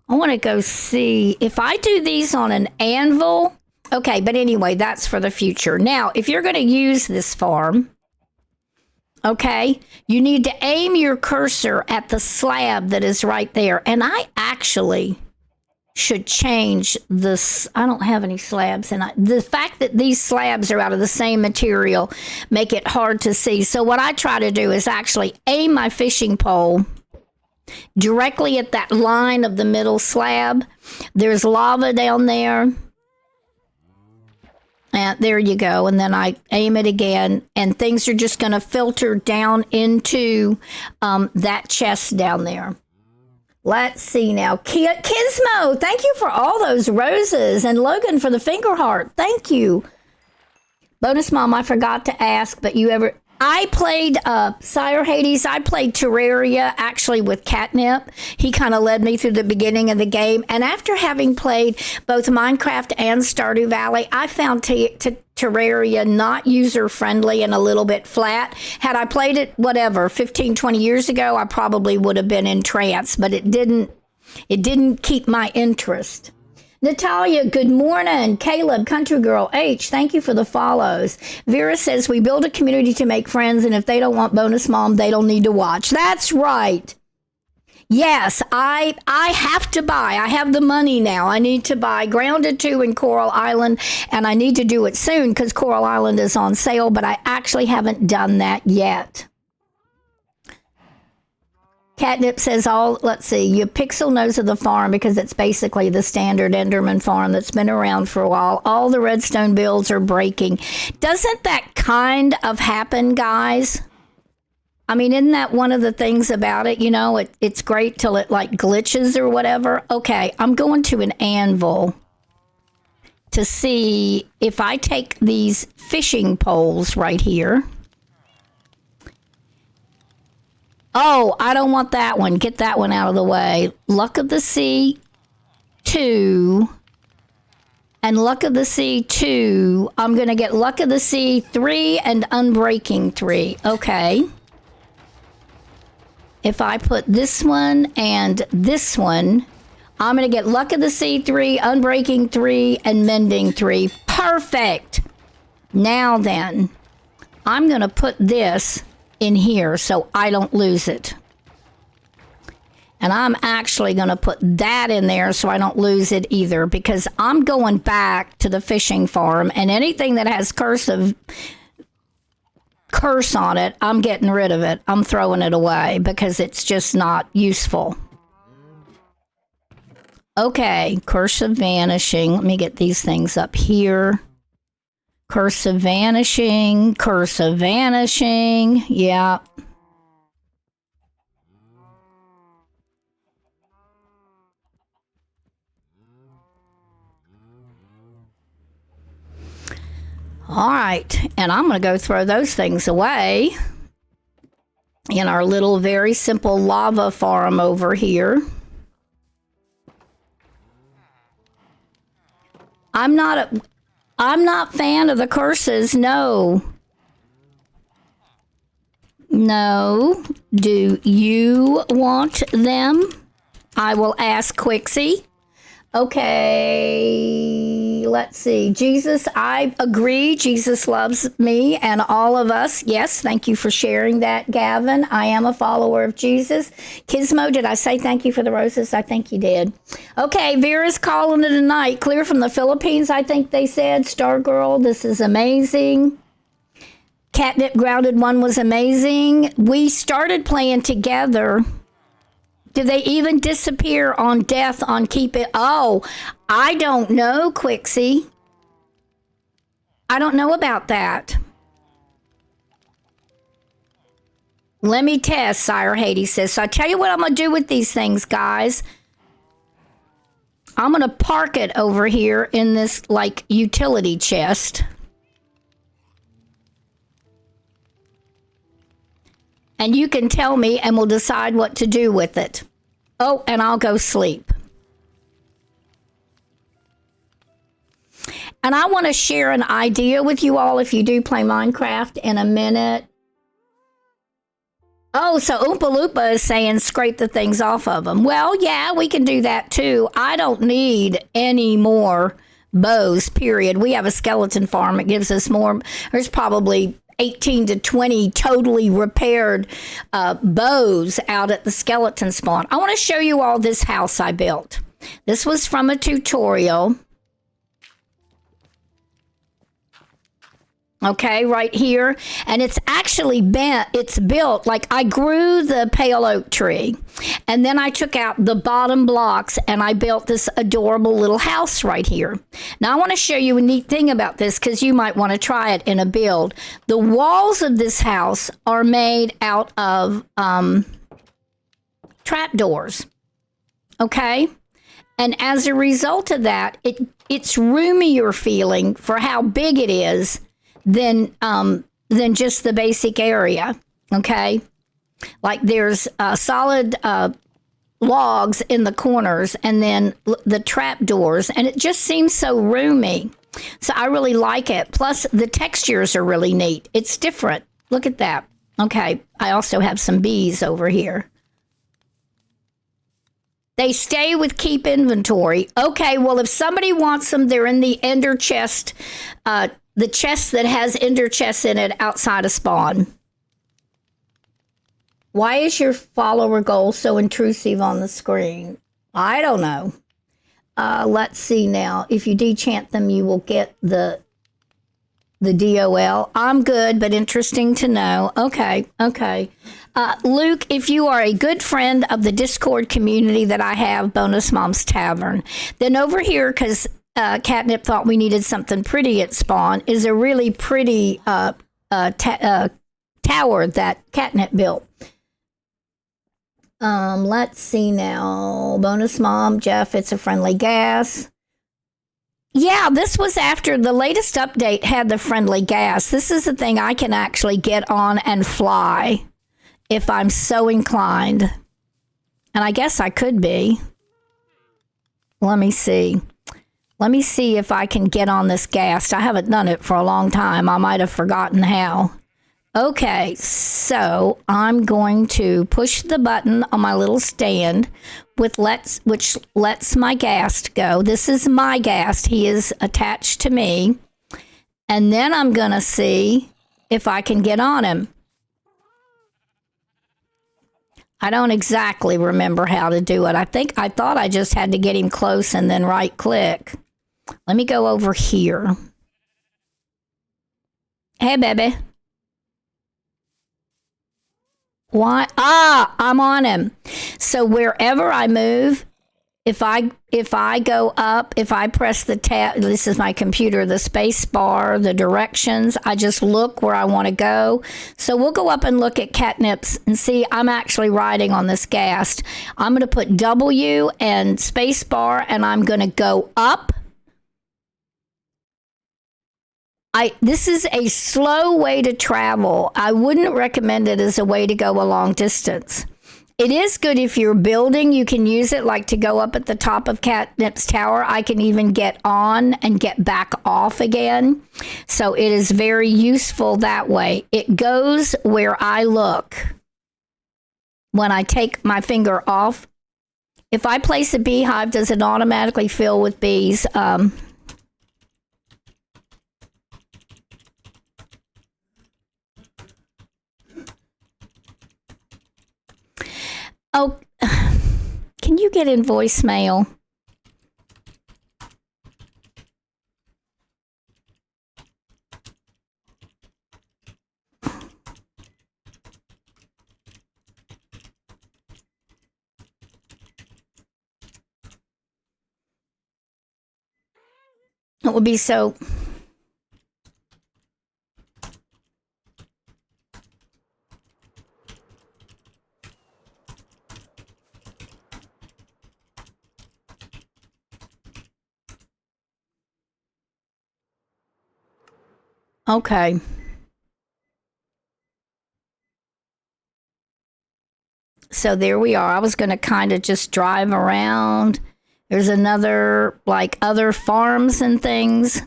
I want to go see if I do these on an anvil. Okay, but anyway, that's for the future. Now, if you're going to use this farm, okay, you need to aim your cursor at the slab that is right there. And I actually should change this. I don't have any slabs, and the fact that these slabs are out of the same material make it hard to see. So what I try to do is actually aim my fishing pole directly at that line of the middle slab. There's lava down there. And there you go. And then I aim it again, and things are just going to filter down into that chest down there. Let's see now. Gizmo, thank you for all those roses. And Logan for the finger heart. Thank you. Bonus Mom, I forgot to ask, but I played Sire Hades. I played Terraria actually with Catnip. He kind of led me through the beginning of the game. And after having played both Minecraft and Stardew Valley, I found Terraria not user-friendly and a little bit flat. Had I played it, 15, 20 years ago, I probably would have been entranced, but it didn't keep my interest. Natalia, good morning. Caleb, Country Girl, H, thank you for the follows. Vera says, we build a community to make friends, and if they don't want Bonus Mom, they don't need to watch. That's right. Yes, I have to buy. I have the money now. I need to buy Grounded 2 in Coral Island, and I need to do it soon because Coral Island is on sale, but I actually haven't done that yet. Catnip says, let's see, your Pixel knows of the farm because it's basically the standard Enderman farm that's been around for a while. All the redstone builds are breaking. Doesn't that kind of happen, guys? I mean, isn't that one of the things about it? You know, it's great till it like glitches or whatever. Okay, I'm going to an anvil to see if I take these fishing poles right here. Oh, I don't want that one. Get that one out of the way. Luck of the Sea 2 and Luck of the Sea 2. I'm going to get Luck of the Sea 3 and Unbreaking 3. Okay. If I put this one and this one, I'm going to get Luck of the Sea 3, Unbreaking 3, and Mending 3. Perfect. Now then, I'm going to put this in here so I don't lose it. And I'm actually going to put that in there so I don't lose it either, because I'm going back to the fishing farm, and anything that has curse on it, I'm getting rid of it. I'm throwing it away because it's just not useful. Okay, Curse of Vanishing. Let me get these things up here. Curse of Vanishing, Curse of Vanishing, yeah. All right, and I'm going to go throw those things away in our little very simple lava farm over here. I'm not fan of the curses, no. No. Do you want them? I will ask Quixie. Okay, let's see. Jesus, I agree. Jesus loves me and all of us. Yes, thank you for sharing that, Gavin. I am a follower of Jesus. Gizmo, did I say thank you for the roses? I think you did. Okay, Vera's calling it a night. Clear from the Philippines, I think they said. Stargirl, this is amazing. Catnip Grounded 1 was amazing. We started playing together. Do they even disappear on death on Keep It? Oh, I don't know, Quixie. I don't know about that. Let me test, Sire Hades says. So I tell you what I'm going to do with these things, guys. I'm going to park it over here in this, like, utility chest. And you can tell me and we'll decide what to do with it. Oh, and I'll go sleep. And I want to share an idea with you all if you do play Minecraft in a minute. Oh, so Oompa Loompa is saying scrape the things off of them. Well, yeah, we can do that too. I don't need any more bows, period. We have a skeleton farm. It gives us more. There's probably 18 to 20 totally repaired bows out at the skeleton spawn. I want to show you all this house I built. This was from a tutorial. Okay, right here. And it's actually it's built like I grew the pale oak tree. And then I took out the bottom blocks and I built this adorable little house right here. Now I want to show you a neat thing about this because you might want to try it in a build. The walls of this house are made out of trapdoors. Okay? And as a result of that, it's roomier feeling for how big it is than just the basic area, okay? Like there's solid logs in the corners and then the trap doors, and it just seems so roomy. So I really like it. Plus, the textures are really neat. It's different. Look at that. Okay, I also have some bees over here. They stay with keep inventory. Okay, well, if somebody wants them, they're in the ender chest, the chest that has ender chests in it outside of spawn. Why is your follower goal so intrusive on the screen? I don't know. Let's see now. If you dechant them, you will get the DOL. I'm good, but interesting to know. Okay. Luke, if you are a good friend of the Discord community that I have, Bonus Mom's Tavern, then over here, because Catnip thought we needed something pretty at spawn, is a really pretty tower that Catnip built. Let's see now. Bonus Mom, Jeff, it's a friendly gas. Yeah, this was after the latest update had the friendly gas. This is the thing I can actually get on and fly if I'm so inclined. And I guess I could be. Let me see. Let me see if I can get on this ghast. I haven't done it for a long time. I might have forgotten how. Okay, so I'm going to push the button on my little stand which lets my ghast go. This is my ghast. He is attached to me. And then I'm going to see if I can get on him. I don't exactly remember how to do it. I thought I just had to get him close and then right click. Let me go over here. Hey, baby. Why? I'm on him. So wherever I move, if I go up, if I press the tab, this is my computer, the space bar, the directions, I just look where I want to go. So we'll go up and look at Catnip's and see I'm actually riding on this ghast. I'm going to put W and space bar and I'm going to go up. This is a slow way to travel. I wouldn't recommend it as a way to go a long distance. It is good if you're building. You can use it like to go up at the top of Catnip's tower. I can even get on and get back off again. So it is very useful that way. It goes where I look. When I take my finger off, if I place a beehive, does it automatically fill with bees? Oh, can you get in voicemail? It would be so... Okay. So there we are. I was going to kind of just drive around. There's another, like, other farms and things.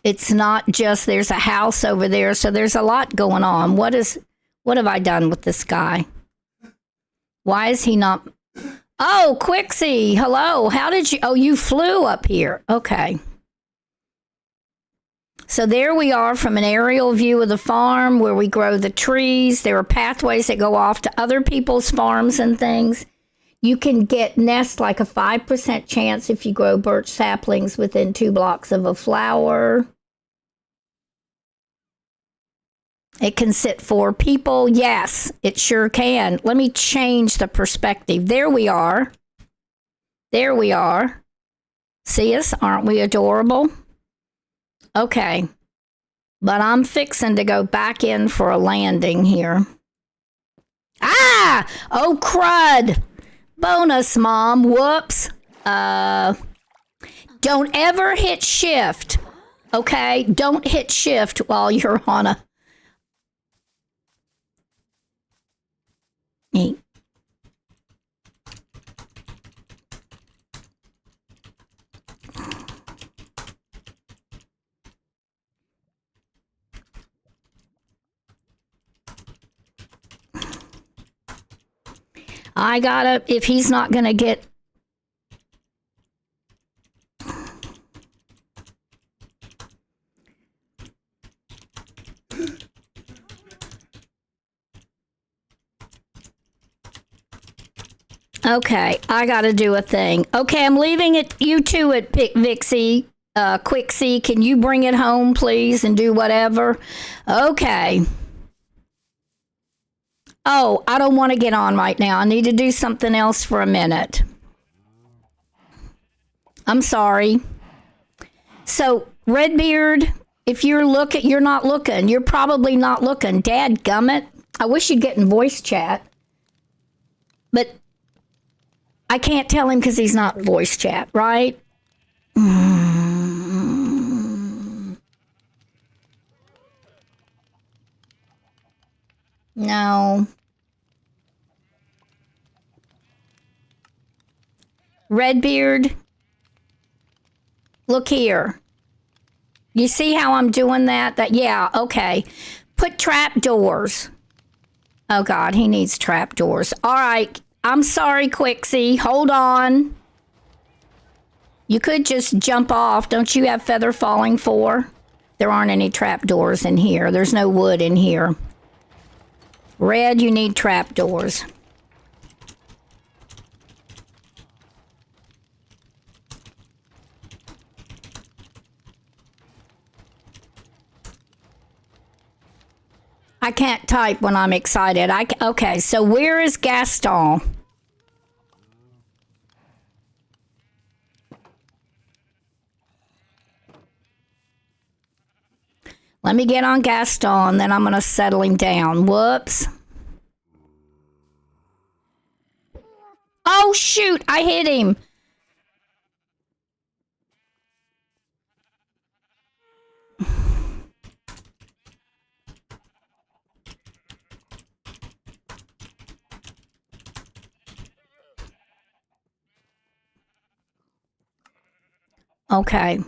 It's not just there's a house over there. So there's a lot going on. What have I done with this guy? Why is he not? Oh, Quixie. Hello. How did you? Oh, you flew up here. Okay. So there we are from an aerial view of the farm where we grow the trees. There are pathways that go off to other people's farms and things. You can get nest like a 5% chance if you grow birch saplings within 2 blocks of a flower. It can sit 4 people. Yes, it sure can. Let me change the perspective. There we are. There we are. See us? Aren't we adorable? Okay. But I'm fixing to go back in for a landing here. Ah! Oh, crud. Bonus, Mom. Whoops. Don't ever hit shift. Okay? Don't hit shift while you're on a... I gotta, if he's not gonna get... Okay, I gotta do a thing. Okay, I'm leaving it, you two at Vixie, Quixie. Can you bring it home, please, and do whatever? Okay. Oh, I don't want to get on right now. I need to do something else for a minute. I'm sorry. So, Redbeard, if you're looking, you're not looking. You're probably not looking. Dadgummit. I wish you'd get in voice chat. But I can't tell him because he's not voice chat, right? No. Redbeard, look here. You see how I'm doing that? Yeah, okay. Put trap doors. Oh, God, he needs trap doors. All right. I'm sorry, Quixie. Hold on. You could just jump off. Don't you have feather falling 4? There aren't any trap doors in here. There's no wood in here. Red, you need trap doors. I can't type when I'm excited. Okay, so where is Gaston? Let me get on Gaston, then I'm going to settle him down. Whoops. Oh, shoot, I hit him. Okay,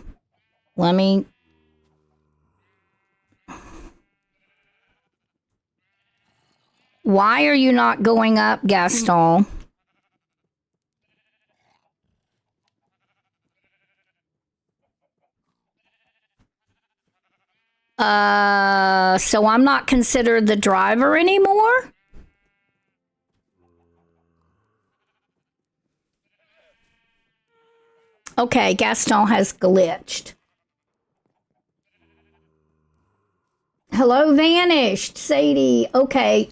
let me... Why are you not going up, Gaston? So I'm not considered the driver anymore? Okay, Gaston has glitched. Hello, vanished. Sadie. Okay.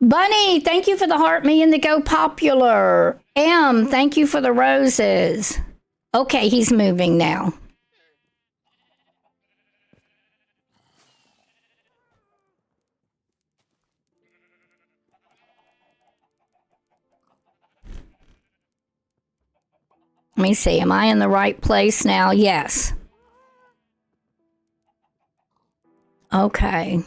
Bunny, thank you for the heart. Me and the Go Popular. M, thank you for the roses. Okay, he's moving now. Let me see. Am I in the right place now? Yes. Okay.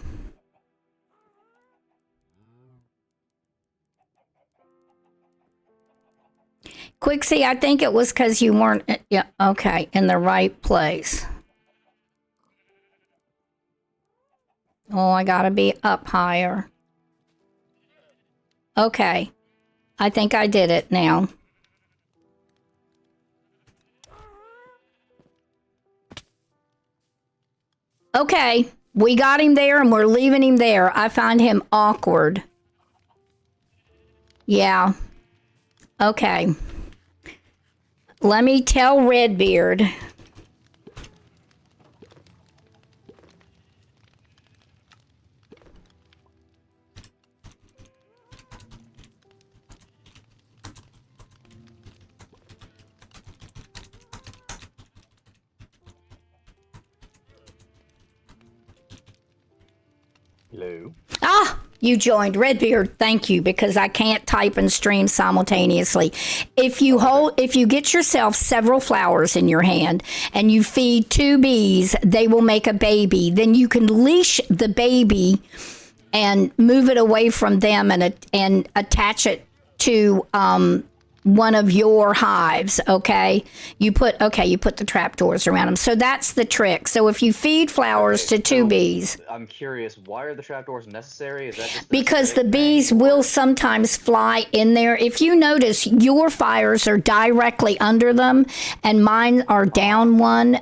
Quixie, I think it was because you weren't, yeah, okay, in the right place. Oh, I gotta be up higher. Okay, I think I did it now. Okay, we got him there and we're leaving him there. I find him awkward. Yeah. Okay. Let me tell Redbeard. Hello. Ah, you joined Redbeard. Thank you, because I can't type and stream simultaneously. If you get yourself several flowers in your hand and you feed 2 bees, they will make a baby. Then you can leash the baby and move it away from them and attach it to one of your hives. Okay, you put the trapdoors around them. So that's the trick. So if you feed flowers to 2 bees, I'm curious, why are the trapdoors necessary? Is that just because the bees will sometimes fly in there. If you notice, your fires are directly under them, and mine are down one.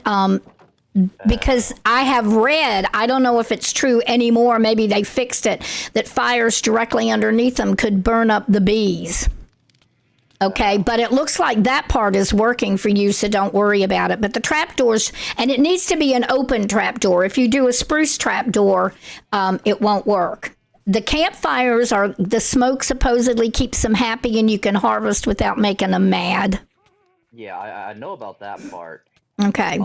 Because I have read, I don't know if it's true anymore, maybe they fixed it, that fires directly underneath them could burn up the bees. Okay, but it looks like that part is working for you, so don't worry about it. But the trapdoors, and it needs to be an open trapdoor. If you do a spruce trapdoor, it won't work. The campfires are, the smoke supposedly keeps them happy and you can harvest without making them mad. Yeah, I know about that part. Okay.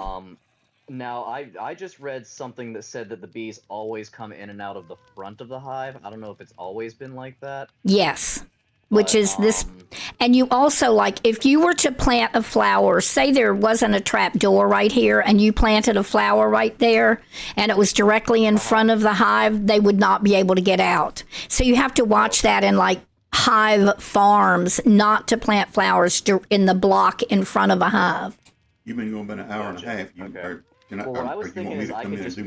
Now, I just read something that said that the bees always come in and out of the front of the hive. I don't know if it's always been like that. Yes. Which is this, and you also, like, if you were to plant a flower, say there wasn't a trap door right here, and you planted a flower right there, and it was directly in front of the hive, they would not be able to get out. So you have to watch that in, like, hive farms, not to plant flowers in the block in front of a hive. You've been going about an hour and a half. Okay. Well, what I was thinking is I could just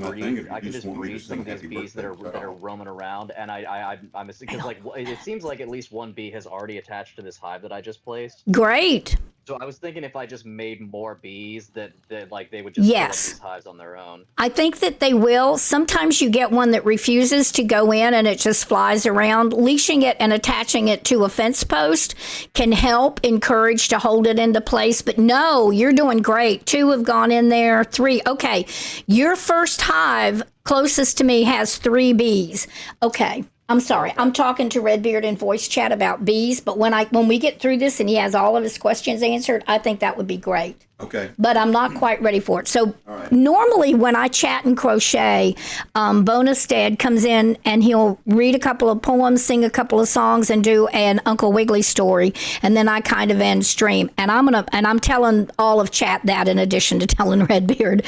breed some of these bees that are roaming around, and I'm because like it seems like at least one bee has already attached to this hive that I just placed. Great. So I was thinking if I just made more bees that like they would just fill up these hives on their own. I think that they will. Sometimes you get one that refuses to go in and it just flies around. Leashing it and attaching it to a fence post can help encourage to hold it into place. But no, you're doing great. 2 have gone in there. 3. Okay. Your first hive closest to me has 3 bees. Okay. I'm sorry. I'm talking to Redbeard in voice chat about bees, but when we get through this and he has all of his questions answered, I think that would be great. Okay. But I'm not quite ready for it. So normally when I chat and crochet, Bonus Dad comes in and he'll read a couple of poems, sing a couple of songs, and do an Uncle Wiggily story, and then I kind of end stream. And I'm telling all of chat that in addition to telling Redbeard.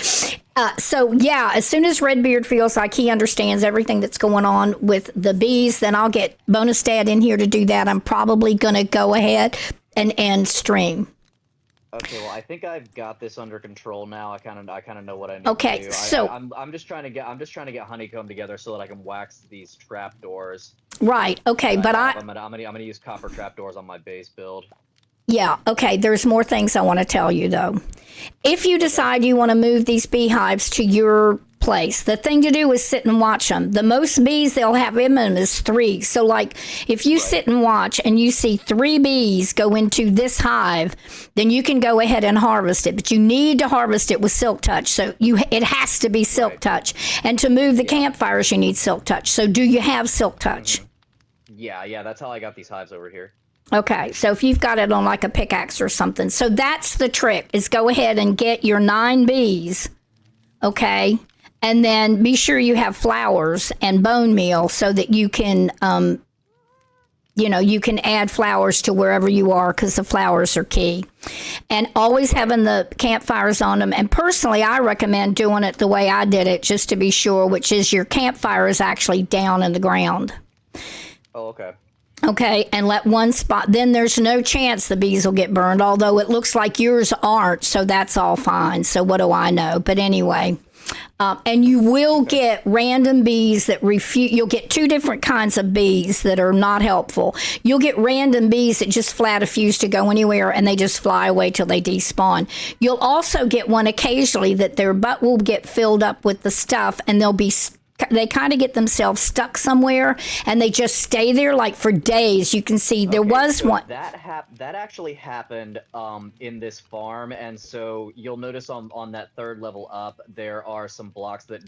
So yeah, as soon as Redbeard feels like he understands everything that's going on with the bees, then I'll get Bonus Dad in here to do that. I'm probably going to go ahead and end stream. Okay, well, I think I've got this under control now. I kind of know what I need to do. So I'm just trying to get honeycomb together so that I can wax these trapdoors. Right. Okay, but I'm gonna use copper trapdoors on my base build. Yeah, okay, there's more things I want to tell you, though. If you decide you want to move these beehives to your place, the thing to do is sit and watch them. The most bees they'll have in them is 3. So, like, if you sit and watch and you see 3 bees go into this hive, then you can go ahead and harvest it. But you need to harvest it with Silk Touch. So it has to be Silk Touch. And to move the campfires, you need Silk Touch. So do you have Silk Touch? Yeah, that's how I got these hives over here. Okay, so if you've got it on like a pickaxe or something. So that's the trick, is go ahead and get your 9 bees, okay? And then be sure you have flowers and bone meal so that you can, you can add flowers to wherever you are, because the flowers are key. And always having the campfires on them. And personally, I recommend doing it the way I did it, just to be sure, which is your campfire is actually down in the ground. Oh, okay. Okay, and let one spot, then there's no chance the bees will get burned, although it looks like yours aren't, so that's all fine. So what do I know? But anyway, and you will get random bees that refuse. You'll get two different kinds of bees that are not helpful. You'll get random bees that just flat refuse to go anywhere and they just fly away till they despawn. You'll also get one occasionally that their butt will get filled up with the stuff and they kind of get themselves stuck somewhere and they just stay there like for days. You can see there was one that actually happened in this farm, and so you'll notice on that third level up there are some blocks that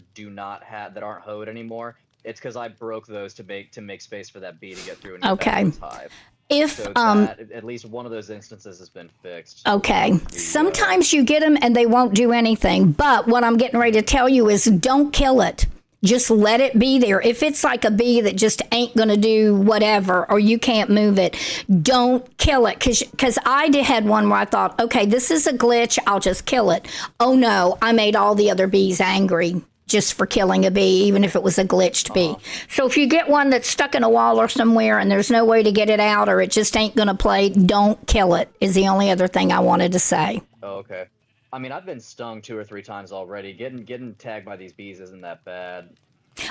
aren't hoed anymore. It's because I broke those to make space for that bee to get through and get back to its hive. If at least one of those instances has been fixed. Okay. Sometimes you get them and they won't do anything, but what I'm getting ready to tell you is don't kill it. Just let it be there. If it's like a bee that just ain't going to do whatever or you can't move it, don't kill it. Because I had one where I thought, okay, this is a glitch. I'll just kill it. Oh, no, I made all the other bees angry just for killing a bee, even if it was a glitched bee. So if you get one that's stuck in a wall or somewhere and there's no way to get it out or it just ain't going to play, don't kill it is the only other thing I wanted to say. Oh, okay. I mean, I've been stung 2 or 3 times already. Getting tagged by these bees isn't that bad.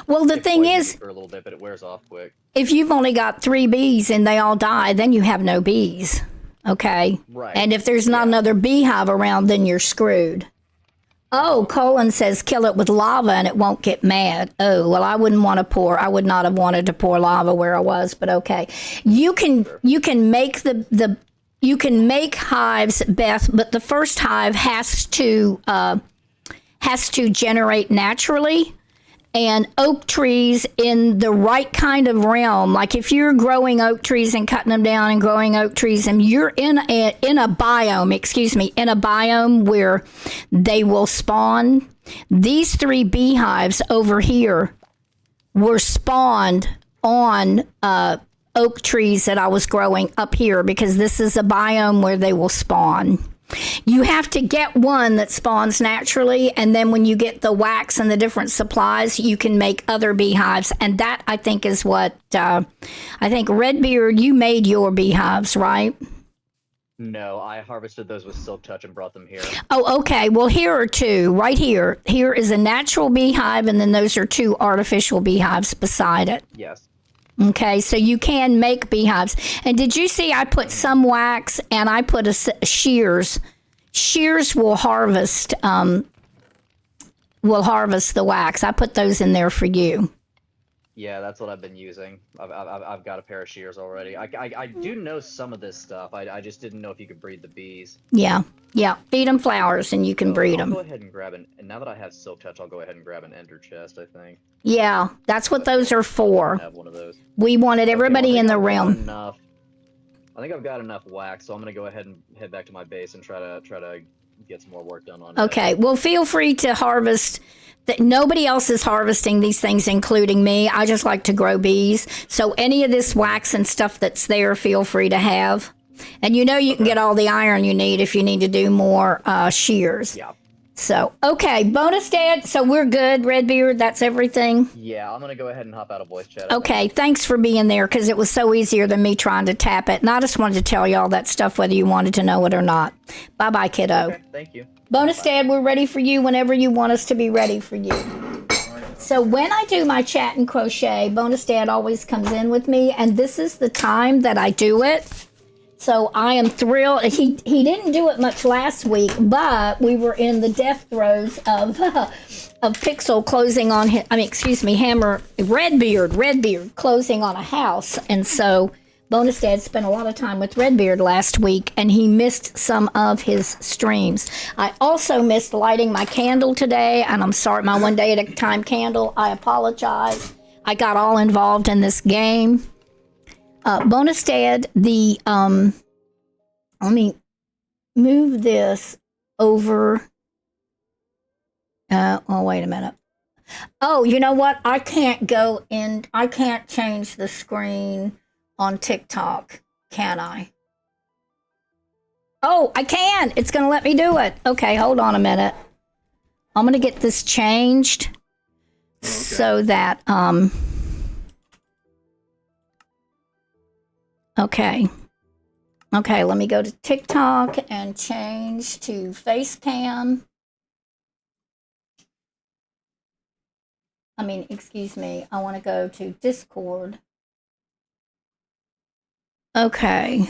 Well, the thing is, for a little bit, but it wears off quick. If you've only got 3 bees and they all die, then you have no bees. Okay. Right. And if there's not another beehive around, then you're screwed. Oh, Colin says kill it with lava and it won't get mad. Oh, well, I would not have wanted to pour lava where I was, but okay. You can make you can make hives, Beth, but the first hive has to generate naturally. And oak trees in the right kind of realm, like if you're growing oak trees and cutting them down and growing oak trees, and you're in a biome where they will spawn. These 3 beehives over here were spawned on oak trees that I was growing up here because this is a biome where they will spawn. You have to get one that spawns naturally, and then when you get the wax and the different supplies, you can make other beehives. And that, I think, is what I think, Redbeard, you made your beehives, right? No, I harvested those with Silk Touch and brought them here. Oh, okay. Well, here are 2 right here. Here is a natural beehive, and then those are 2 artificial beehives beside it. Yes. Okay, so you can make beehives. And did you see I put some wax and I put shears. Shears will harvest the wax. I put those in there for you. Yeah, that's what I've been using. I've got a pair of shears already. I do know some of this stuff. I just didn't know if you could breed the bees. Yeah. Feed them flowers and you can breed them. I'll go ahead and grab and now that I have Silk Touch, I'll go ahead and grab an ender chest, I think. Yeah, that's what those are for. I have one of those. We wanted everybody in the realm. I think I've got enough wax, so I'm gonna go ahead and head back to my base and try to get some more work done on it. Okay, well, feel free to harvest. Nobody else is harvesting these things, including me. I just like to grow bees. So any of this wax and stuff that's there, feel free to have. And you can get all the iron you need if you need to do more shears. Yeah. So, okay, bonus dad. So we're good, Redbeard. That's everything. Yeah, I'm going to go ahead and hop out of voice chat. Okay, thanks for being there because it was so easier than me trying to tap it. And I just wanted to tell you all that stuff, whether you wanted to know it or not. Bye-bye, kiddo. Okay, thank you. Bonus dad, we're ready for you whenever you want us to be ready for you. So when I do my chat and crochet, bonus dad always comes in with me. And this is the time that I do it. So I am thrilled. He didn't do it much last week, but we were in the death throes of Pixel closing on his, Redbeard closing on a house. And so Bonus Dad spent a lot of time with Redbeard last week, and he missed some of his streams. I also missed lighting my candle today, and I'm sorry, my one day at a time candle. I apologize. I got all involved in this game. Bonus Dad, let me move this over. Wait a minute. Oh, you know what? I can't change the screen on TikTok, can I? Oh, I can. It's going to let me do it. Okay, hold on a minute. I'm going to get this changed so that, Okay. Okay, let me go to TikTok and change to face cam. Excuse me, I want to go to Discord. Okay.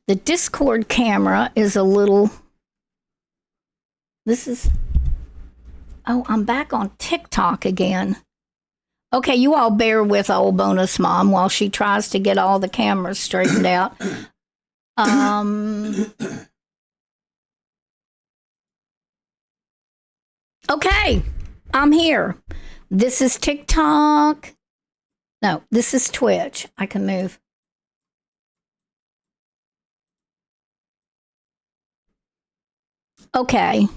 The Discord camera is a little. Oh, I'm back on TikTok again. Okay, you all bear with old bonus mom while she tries to get all the cameras straightened out. Okay, I'm here. This is TikTok. No, this is Twitch. I can move. Okay.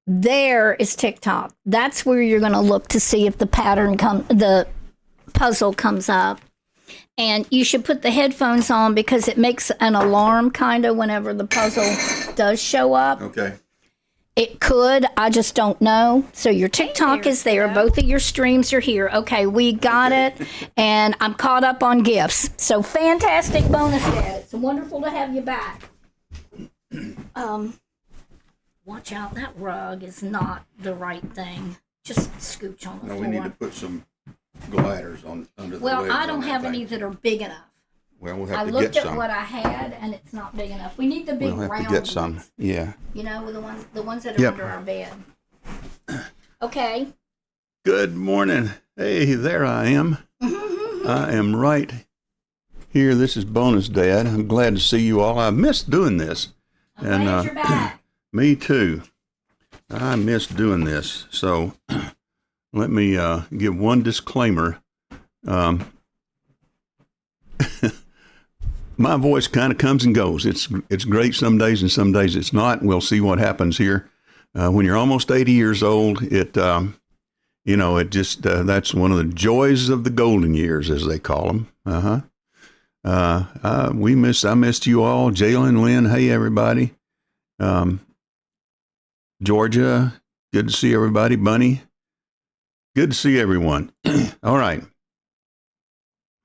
There is TikTok. That's where you're going to look to see if the the puzzle comes up. And you should put the headphones on because it makes an alarm kind of whenever the puzzle does show up. Okay. It could. I just don't know. So your TikTok is there. Both of your streams are here. Okay, we got it. And I'm caught up on gifts. So fantastic bonus, Dad. It's wonderful to have you back. Watch out. That rug is not the right thing. Just scooch on the floor. We need to put some gliders on under the Well, legs I don't on that have thing. any that are big enough. Well, we'll have I to looked get at some. what I had, and it's not big enough. We need the big We'll have round to get some. ones. Yeah. You know, the ones that are Yep. under our bed. Okay. Good morning. Hey, there I am. I am right here. This is Bonus Dad. I'm glad to see you all. I missed doing this. I'm glad you're back. Me too. I missed doing this. So let me give one disclaimer. My voice kind of comes and goes. It's great some days and some days it's not. We'll see what happens here. When you're almost 80 years old, it just that's one of the joys of the golden years, as they call them. I missed you all. Jalen, Lynn, hey everybody. Georgia, good to see everybody. Bunny, good to see everyone. All right.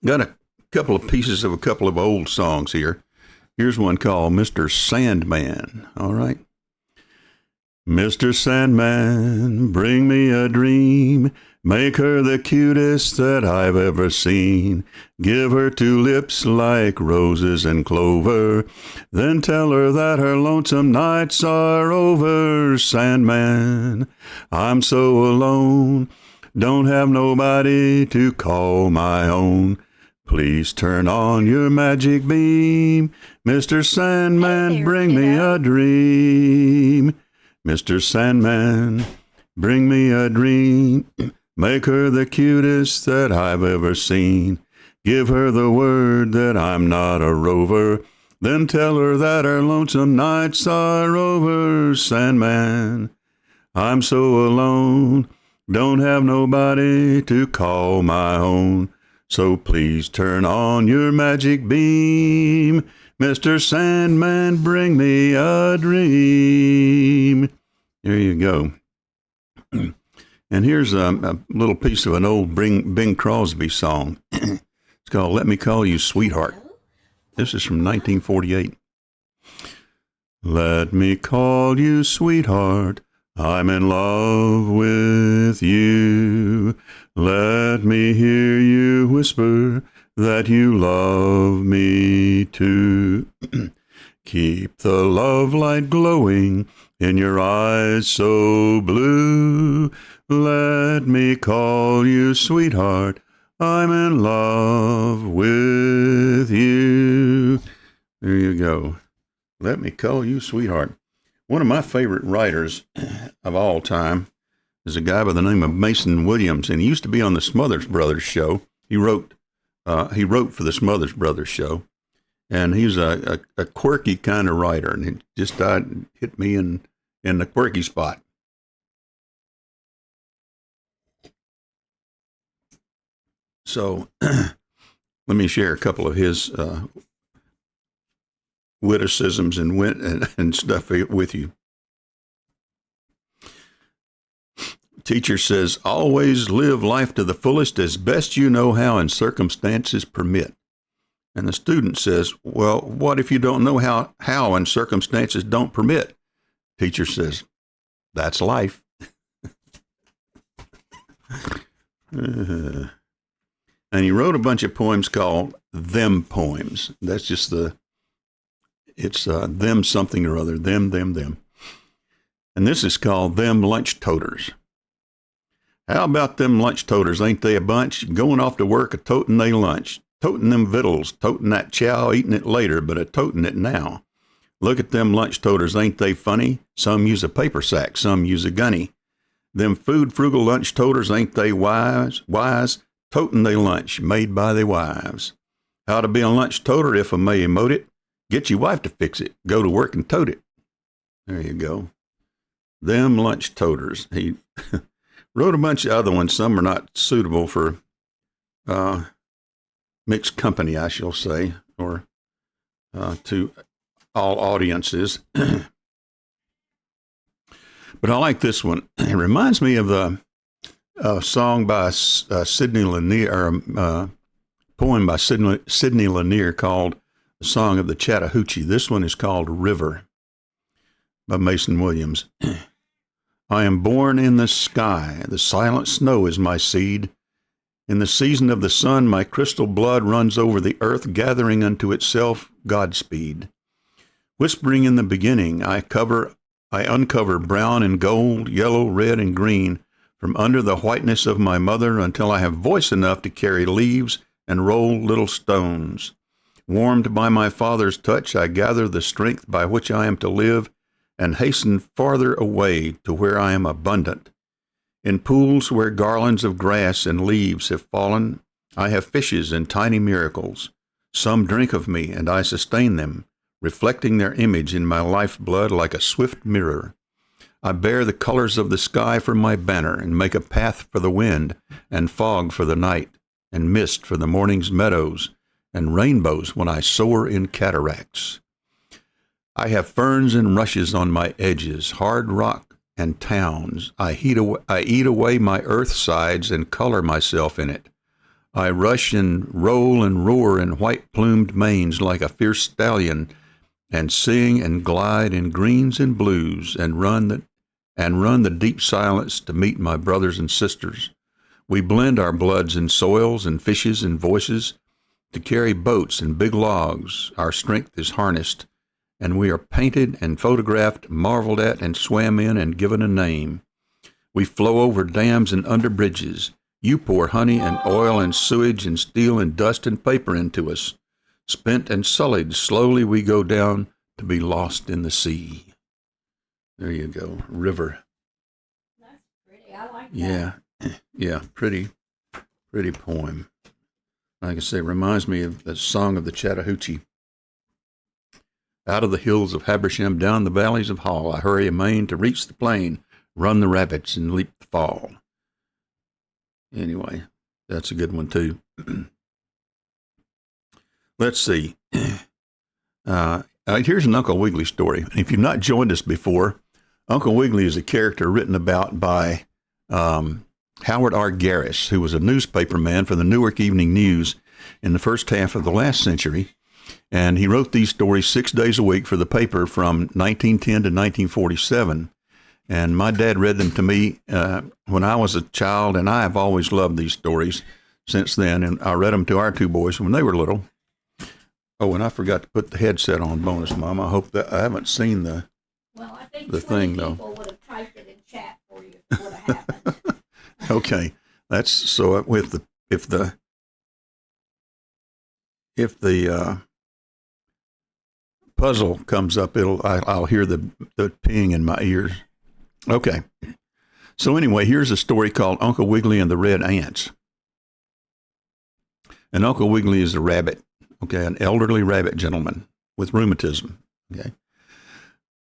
Got a couple of pieces of a couple of old songs here. Here's one called Mr. Sandman. All right. Mr. Sandman, bring me a dream. Make her the cutest that I've ever seen. Give her two lips like roses and clover. Then tell her that her lonesome nights are over. Sandman, I'm so alone. Don't have nobody to call my own. Please turn on your magic beam. Mr. Sandman, bring me a dream. Mr. Sandman, bring me a dream. Make her the cutest that I've ever seen. Give her the word that I'm not a rover. Then tell her that her lonesome nights are over. Sandman, I'm so alone. Don't have nobody to call my own. So please turn on your magic beam. Mr. Sandman, bring me a dream. There you go. And here's a little piece of an old Bing Crosby song. It's called Let Me Call You Sweetheart. This is from 1948. Let me call you sweetheart. I'm in love with you. Let me hear you whisper that you love me too. Keep the love light glowing in your eyes so blue. Let me call you sweetheart. I'm in love with you. There you go. Let me call you sweetheart. One of my favorite writers of all time is a guy by the name of Mason Williams, and he used to be on the Smothers Brothers show. He wrote for the Smothers Brothers show, and he's a quirky kind of writer, and it just hit me in the quirky spot. So let me share a couple of his witticisms and stuff with you. Teacher says, always live life to the fullest as best you know how and circumstances permit. And the student says, well, what if you don't know how and circumstances don't permit? Teacher says, that's life. And he wrote a bunch of poems called Them Poems. That's just it's them something or other, them. And this is called Them Lunch Toters. How about them lunch toters? Ain't they a bunch? Going off to work a-totin' they lunch. Totin' them victuals, totin' that chow, eatin' it later, but a-totin' it now. Look at them lunch toters, ain't they funny? Some use a paper sack, some use a gunny. Them food frugal lunch toters, ain't they wise? Totin' they lunch, made by they wives. How to be a lunch toter, if I may emote it? Get your wife to fix it. Go to work and tote it. There you go. Them lunch toters. He wrote a bunch of other ones. Some are not suitable for mixed company, I shall say, or to all audiences. But I like this one. It reminds me of the song by Sidney Lanier, or poem by Sidney Lanier called The Song of the Chattahoochee. This one is called River by Mason Williams. I am born in the sky. The silent snow is my seed. In the season of the sun, my crystal blood runs over the earth, gathering unto itself Godspeed. Whispering in the beginning, I uncover brown and gold, yellow, red, and green from under the whiteness of my mother until I have voice enough to carry leaves and roll little stones. Warmed by my Father's touch, I gather the strength by which I am to live and hasten farther away to where I am abundant. In pools where garlands of grass and leaves have fallen, I have fishes and tiny miracles. Some drink of me, and I sustain them, reflecting their image in my lifeblood like a swift mirror. I bear the colors of the sky for my banner and make a path for the wind and fog for the night and mist for the morning's meadows and rainbows when I soar in cataracts. I have ferns and rushes on my edges, hard rock and towns. I eat away my earth sides and color myself in it. I rush and roll and roar in white-plumed manes like a fierce stallion, and sing and glide in greens and blues, and run the deep silence to meet my brothers and sisters. We blend our bloods and soils and fishes and voices to carry boats and big logs. Our strength is harnessed, and we are painted and photographed, marveled at and swam in and given a name. We flow over dams and under bridges. You pour honey and oil and sewage and steel and dust and paper into us. Spent and sullied, slowly we go down to be lost in the sea. There you go, River. That's pretty. I like that. Yeah, pretty poem. Like I say, it reminds me of the Song of the Chattahoochee. Out of the hills of Habersham, down the valleys of Hall, I hurry amain to reach the plain, run the rapids, and leap the fall. Anyway, that's a good one, too. Let's see. Here's an Uncle Wiggily story. If you've not joined us before, Uncle Wiggily is a character written about by Howard R. Garris, who was a newspaperman for the Newark Evening News in the first half of the last century. And he wrote these stories 6 days a week for the paper from 1910 to 1947. And my dad read them to me when I was a child, and I have always loved these stories since then. And I read them to our two boys when they were little. Oh, and I forgot to put the headset on, Bonus Mom. I hope that I haven't seen the I think the thing though. People would have typed it in chat for you if it would have happened. Okay, that's so. If the puzzle comes up, I'll hear the ping in my ears. Okay. So anyway, here's a story called Uncle Wiggily and the Red Ants. And Uncle Wiggily is a rabbit. Okay, an elderly rabbit gentleman with rheumatism. Okay.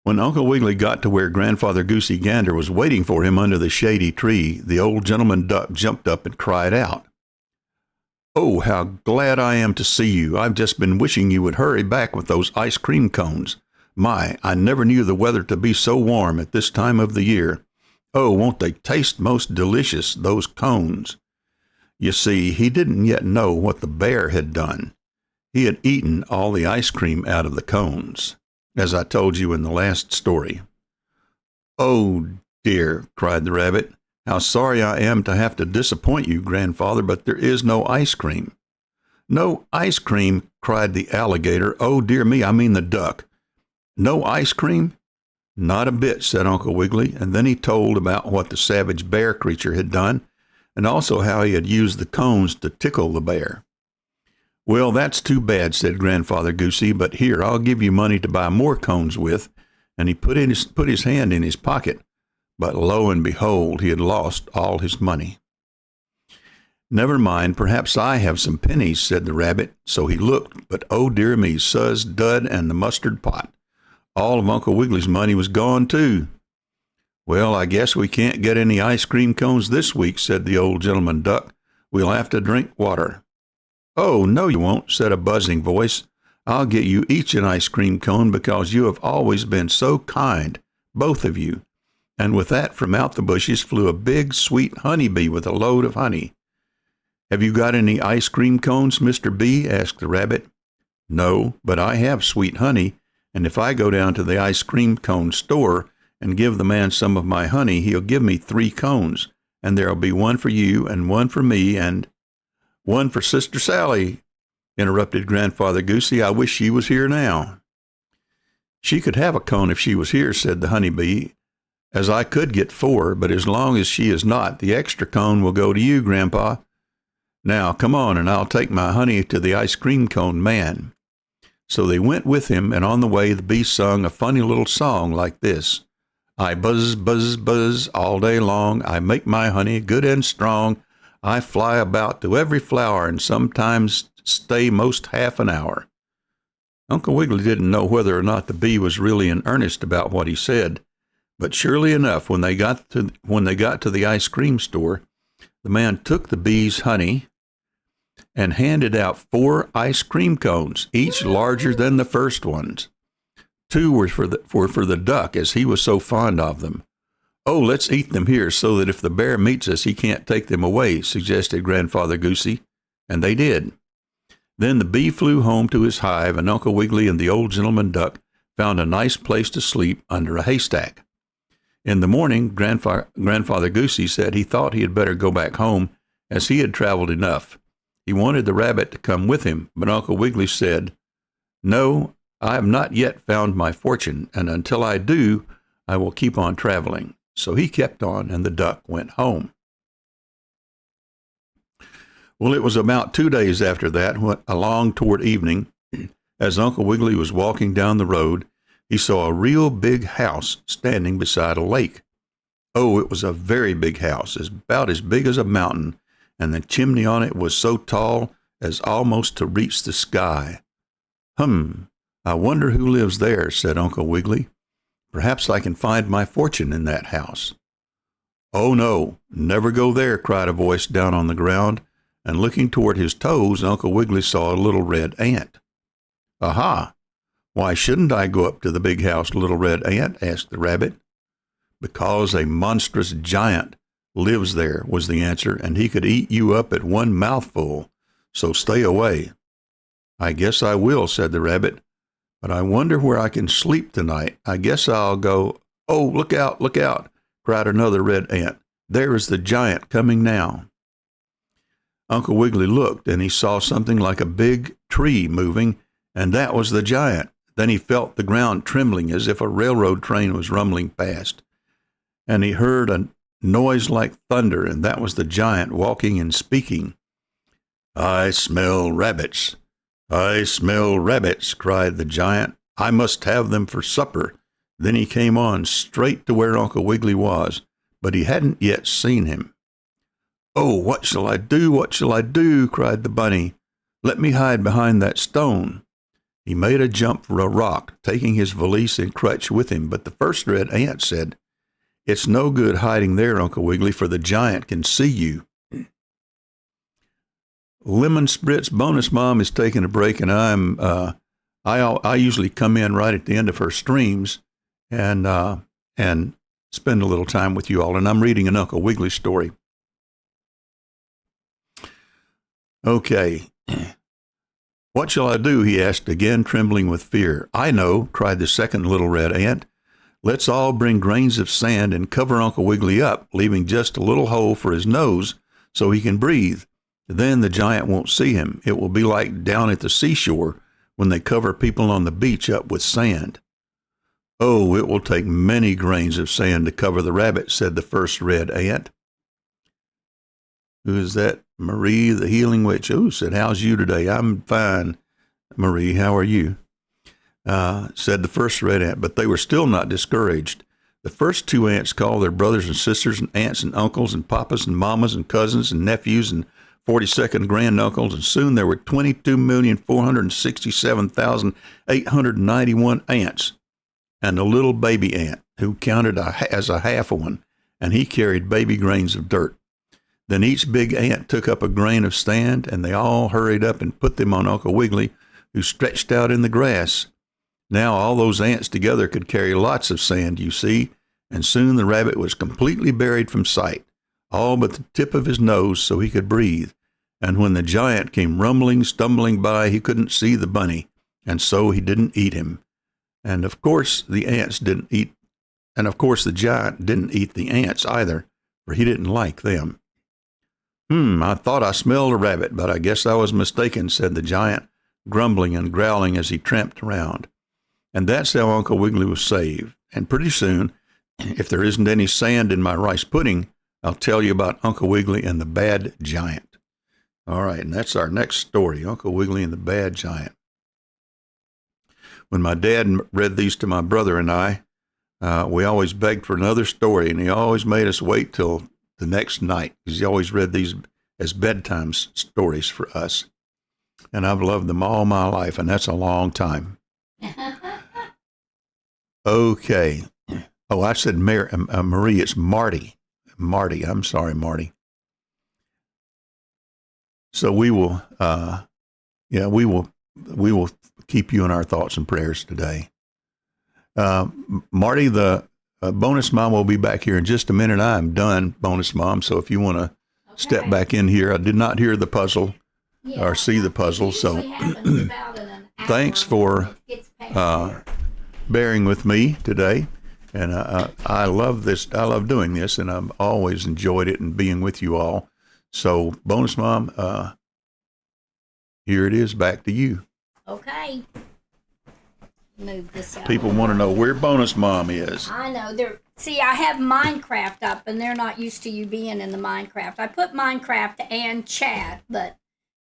When Uncle Wiggily got to where Grandfather Goosey Gander was waiting for him under the shady tree, the old gentleman duck jumped up and cried out, "Oh, how glad I am to see you. I've just been wishing you would hurry back with those ice cream cones. My, I never knew the weather to be so warm at this time of the year. Oh, won't they taste most delicious, those cones?" You see, he didn't yet know what the bear had done. He had eaten all the ice cream out of the cones, as I told you in the last story. "Oh, dear," cried the rabbit. "How sorry I am to have to disappoint you, Grandfather, but there is no ice cream." "No ice cream?" cried the alligator. "Oh, dear me, I mean the duck. No ice cream?" "Not a bit," said Uncle Wiggily, and then he told about what the savage bear creature had done, and also how he had used the cones to tickle the bear. "Well, that's too bad," said Grandfather Goosey, "but here, I'll give you money to buy more cones with," and he put his hand in his pocket, but lo and behold, he had lost all his money. "Never mind, perhaps I have some pennies," said the rabbit. So he looked, but oh dear me, suz, dud, and the mustard pot. All of Uncle Wiggily's money was gone too. "Well, I guess we can't get any ice cream cones this week," said the old gentleman duck. "We'll have to drink water." "Oh, no, you won't," said a buzzing voice. "I'll get you each an ice cream cone because you have always been so kind, both of you." And with that, from out the bushes flew a big, sweet honey bee with a load of honey. "Have you got any ice cream cones, Mr. Bee?" asked the rabbit. "No, but I have sweet honey, and if I go down to the ice cream cone store and give the man some of my honey, he'll give me 3 cones, and there'll be one for you and one for me and—" "One for Sister Sally," interrupted Grandfather Goosey. "I wish she was here now." "She could have a cone if she was here," said the honey bee, "as I could get 4, but as long as she is not, the extra cone will go to you, Grandpa. Now, come on, and I'll take my honey to the ice cream cone man." So they went with him, and on the way the bee sung a funny little song like this: "I buzz, buzz, buzz all day long. I make my honey good and strong. I fly about to every flower and sometimes stay most half an hour." Uncle Wiggily didn't know whether or not the bee was really in earnest about what he said, but surely enough, when they got to the ice cream store, the man took the bee's honey and handed out 4 ice cream cones, each larger than the first ones. 2 were for the duck, as he was so fond of them. "Oh, let's eat them here so that if the bear meets us, he can't take them away," suggested Grandfather Goosey, and they did. Then the bee flew home to his hive, and Uncle Wiggily and the old gentleman duck found a nice place to sleep under a haystack. In the morning, Grandfather Goosey said he thought he had better go back home, as he had traveled enough. He wanted the rabbit to come with him, but Uncle Wiggily said, "No, I have not yet found my fortune, and until I do, I will keep on traveling." So he kept on, and the duck went home. Well, it was about 2 days after that, along toward evening, as Uncle Wiggily was walking down the road, he saw a real big house standing beside a lake. Oh, it was a very big house, about as big as a mountain, and the chimney on it was so tall as almost to reach the sky. I wonder who lives there," said Uncle Wiggily. "Perhaps I can find my fortune in that house." "Oh, no, never go there," cried a voice down on the ground, and looking toward his toes, Uncle Wiggily saw a little red ant. "Aha! Why shouldn't I go up to the big house, Little Red Ant?" asked the rabbit. "Because a monstrous giant lives there," was the answer, "and he could eat you up at one mouthful, so stay away." "I guess I will," said the rabbit, "but I wonder where I can sleep tonight. I guess I'll go—" "Oh, look out, look out!" cried another red ant. "There is the giant coming now." Uncle Wiggily looked, and he saw something like a big tree moving, and that was the giant. Then he felt the ground trembling as if a railroad train was rumbling past, and he heard a noise like thunder, and that was the giant walking and speaking. "I smell rabbits. I smell rabbits," cried the giant. "I must have them for supper." Then he came on straight to where Uncle Wiggily was, but he hadn't yet seen him. "Oh, what shall I do? What shall I do?" cried the bunny. "Let me hide behind that stone." He made a jump for a rock, taking his valise and crutch with him, but the first red ant said, "It's no good hiding there, Uncle Wiggily, for the giant can see you." Lemon Spritz Bonus Mom is taking a break, and I usually come in right at the end of her streams and spend a little time with you all, and I'm reading an Uncle Wiggily story. Okay. What shall I do? He asked again, trembling with fear. I know, cried the second little red ant. Let's all bring grains of sand and cover Uncle Wiggily up, leaving just a little hole for his nose so he can breathe. Then the giant won't see him. It will be like down at the seashore when they cover people on the beach up with sand. Oh, it will take many grains of sand to cover the rabbit, said the first red ant. Who is that? Marie, the healing witch. Oh, said, how's you today? I'm fine, Marie. How are you? Said the first red ant, but they were still not discouraged. The first two ants called their brothers and sisters and aunts and uncles and papas and mamas and cousins and nephews and 42nd granduncles, and soon there were 22,467,891 ants, and a little baby ant who counted as a half one, and he carried baby grains of dirt. Then each big ant took up a grain of sand, and they all hurried up and put them on Uncle Wiggily, who stretched out in the grass. Now all those ants together could carry lots of sand, you see, and soon the rabbit was completely buried from sight, all but the tip of his nose so he could breathe. And when the giant came rumbling, stumbling by, he couldn't see the bunny, and so he didn't eat him. And of course the giant didn't eat the ants either, for he didn't like them. I thought I smelled a rabbit, but I guess I was mistaken, said the giant, grumbling and growling as he tramped around. And that's how Uncle Wiggily was saved. And pretty soon, if there isn't any sand in my rice pudding, I'll tell you about Uncle Wiggily and the bad giant. All right, and that's our next story, Uncle Wiggily and the bad giant. When my dad read these to my brother and I, we always begged for another story, and he always made us wait till the next night, because he always read these as bedtime stories for us. And I've loved them all my life, and that's a long time. Okay. Oh, I said Marie. It's Marty. Marty. I'm sorry, Marty. So we will keep you in our thoughts and prayers today. Marty, the bonus mom will be back here in just a minute. I'm done, bonus mom. So if you want to step back in here, I did not hear the puzzle or see the puzzle. So thanks for bearing with me today. And I love this. I love doing this, and I've always enjoyed it and being with you all. So, bonus mom, here it is. Back to you. Okay. Move this out. People want to know where bonus mom is. I know. See, I have Minecraft up, and they're not used to you being in the Minecraft. I put Minecraft and chat, but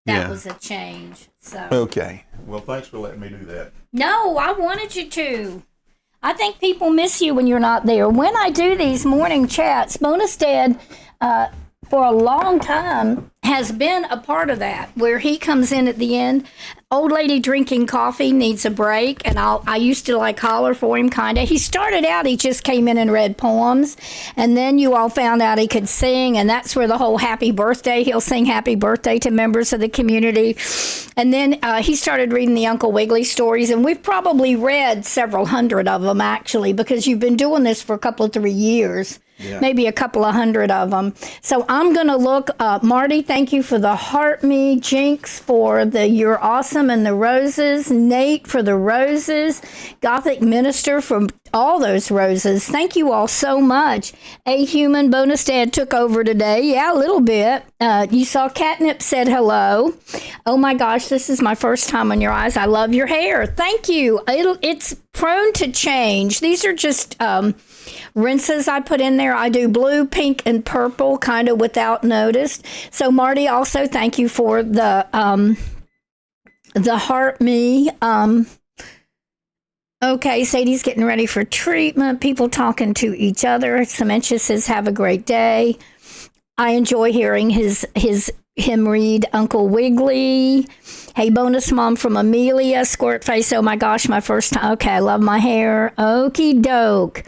that was a change. So. Okay. Well, thanks for letting me do that. No, I wanted you to. I think people miss you when you're not there. When I do these morning chats, Bonus Dad, for a long time, has been a part of that, where he comes in at the end. Old lady drinking coffee needs a break, and I used to like holler for him, kind of. He started out, he just came in and read poems, and then you all found out he could sing, and that's where the whole happy birthday, he'll sing happy birthday to members of the community. And then he started reading the Uncle Wiggily stories, and we've probably read several hundred of them, actually, because you've been doing this for a couple of 3 years. Yeah. Maybe a couple of hundred of them. So I'm going to look, Marty, thank you for the heart me, Jinx for the you're awesome and the roses, Nate for the roses, Gothic Minister for all those roses. Thank you all so much. A Human Bonus Dad took over today. Yeah, a little bit. You saw Catnip said hello. Oh my gosh, this is my first time on your eyes. I love your hair. Thank you. It's prone to change. These are just rinses I put in there. I do blue, pink, and purple kind of without notice. So Marty, also thank you for the heart me. Okay, Sadie's getting ready for treatment. People talking to each other. Samantha says, have a great day. I enjoy hearing him read Uncle Wiggily. Hey, bonus mom from Amelia. Squirt face. Oh my gosh, my first time. Okay, I love my hair. Okie doke.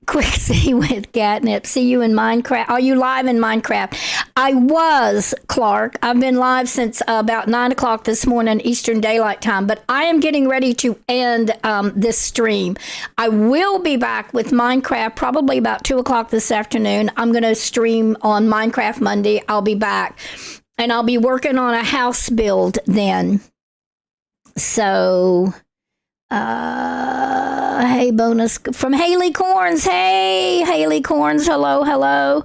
Quick see with Catnip. See you in Minecraft. Are you live in Minecraft? I was, Clark. I've been live since about 9 o'clock this morning, Eastern Daylight Time, but I am getting ready to end this stream. I will be back with Minecraft probably about 2 o'clock this afternoon. I'm going to stream on Minecraft Monday. I'll be back, and I'll be working on a house build then. So, hey, bonus from Haley Corns. Hey, Haley Corns. Hello, hello.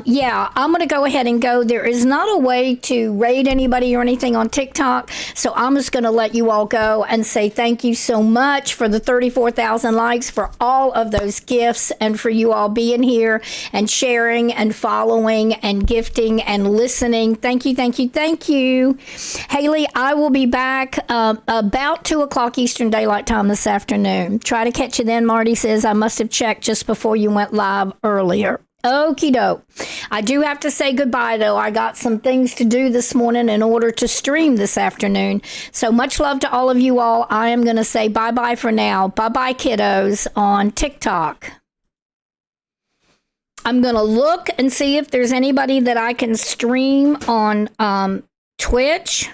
Yeah, I'm going to go ahead and go. There is not a way to raid anybody or anything on TikTok. So I'm just going to let you all go and say thank you so much for the 34,000 likes, for all of those gifts, and for you all being here and sharing and following and gifting and listening. Thank you, thank you, thank you. Haley, I will be back about 2 o'clock Eastern Daylight Time this afternoon. Try to catch you then. Marty says I must have checked just before you went live earlier. Okie doke. I do have to say goodbye, though. I got some things to do this morning in order to stream this afternoon. So much love to all of you all. I am going to say bye-bye for now. Bye-bye, kiddos, on TikTok. I'm going to look and see if there's anybody that I can stream on Twitch.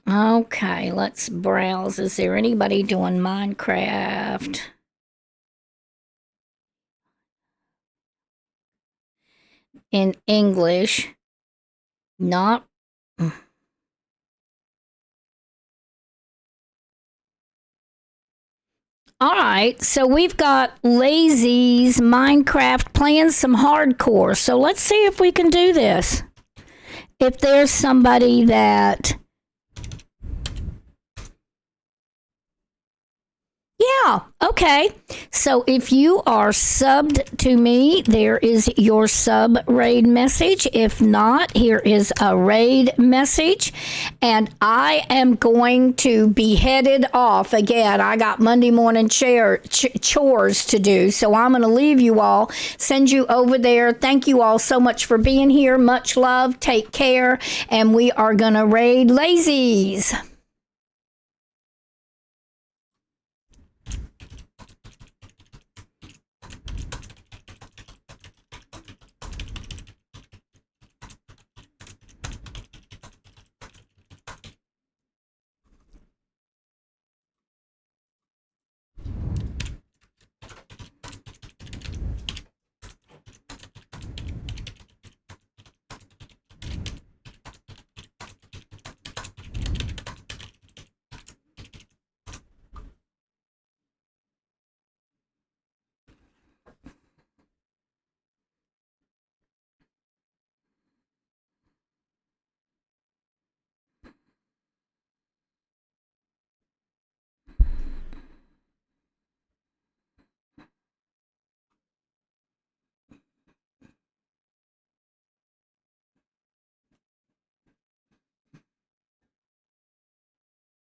Okay, let's browse. Is there anybody doing Minecraft? In English? Not. All right, so we've got Lazy's Minecraft playing some hardcore. So let's see if we can do this. If there's somebody that... Yeah, okay. So if you are subbed to me, there is your sub raid message. If not, here is a raid message. And I am going to be headed off. Again, I got Monday morning chores to do. So I'm going to leave you all, send you over there. Thank you all so much for being here. Much love. Take care. And we are going to raid Lazy's.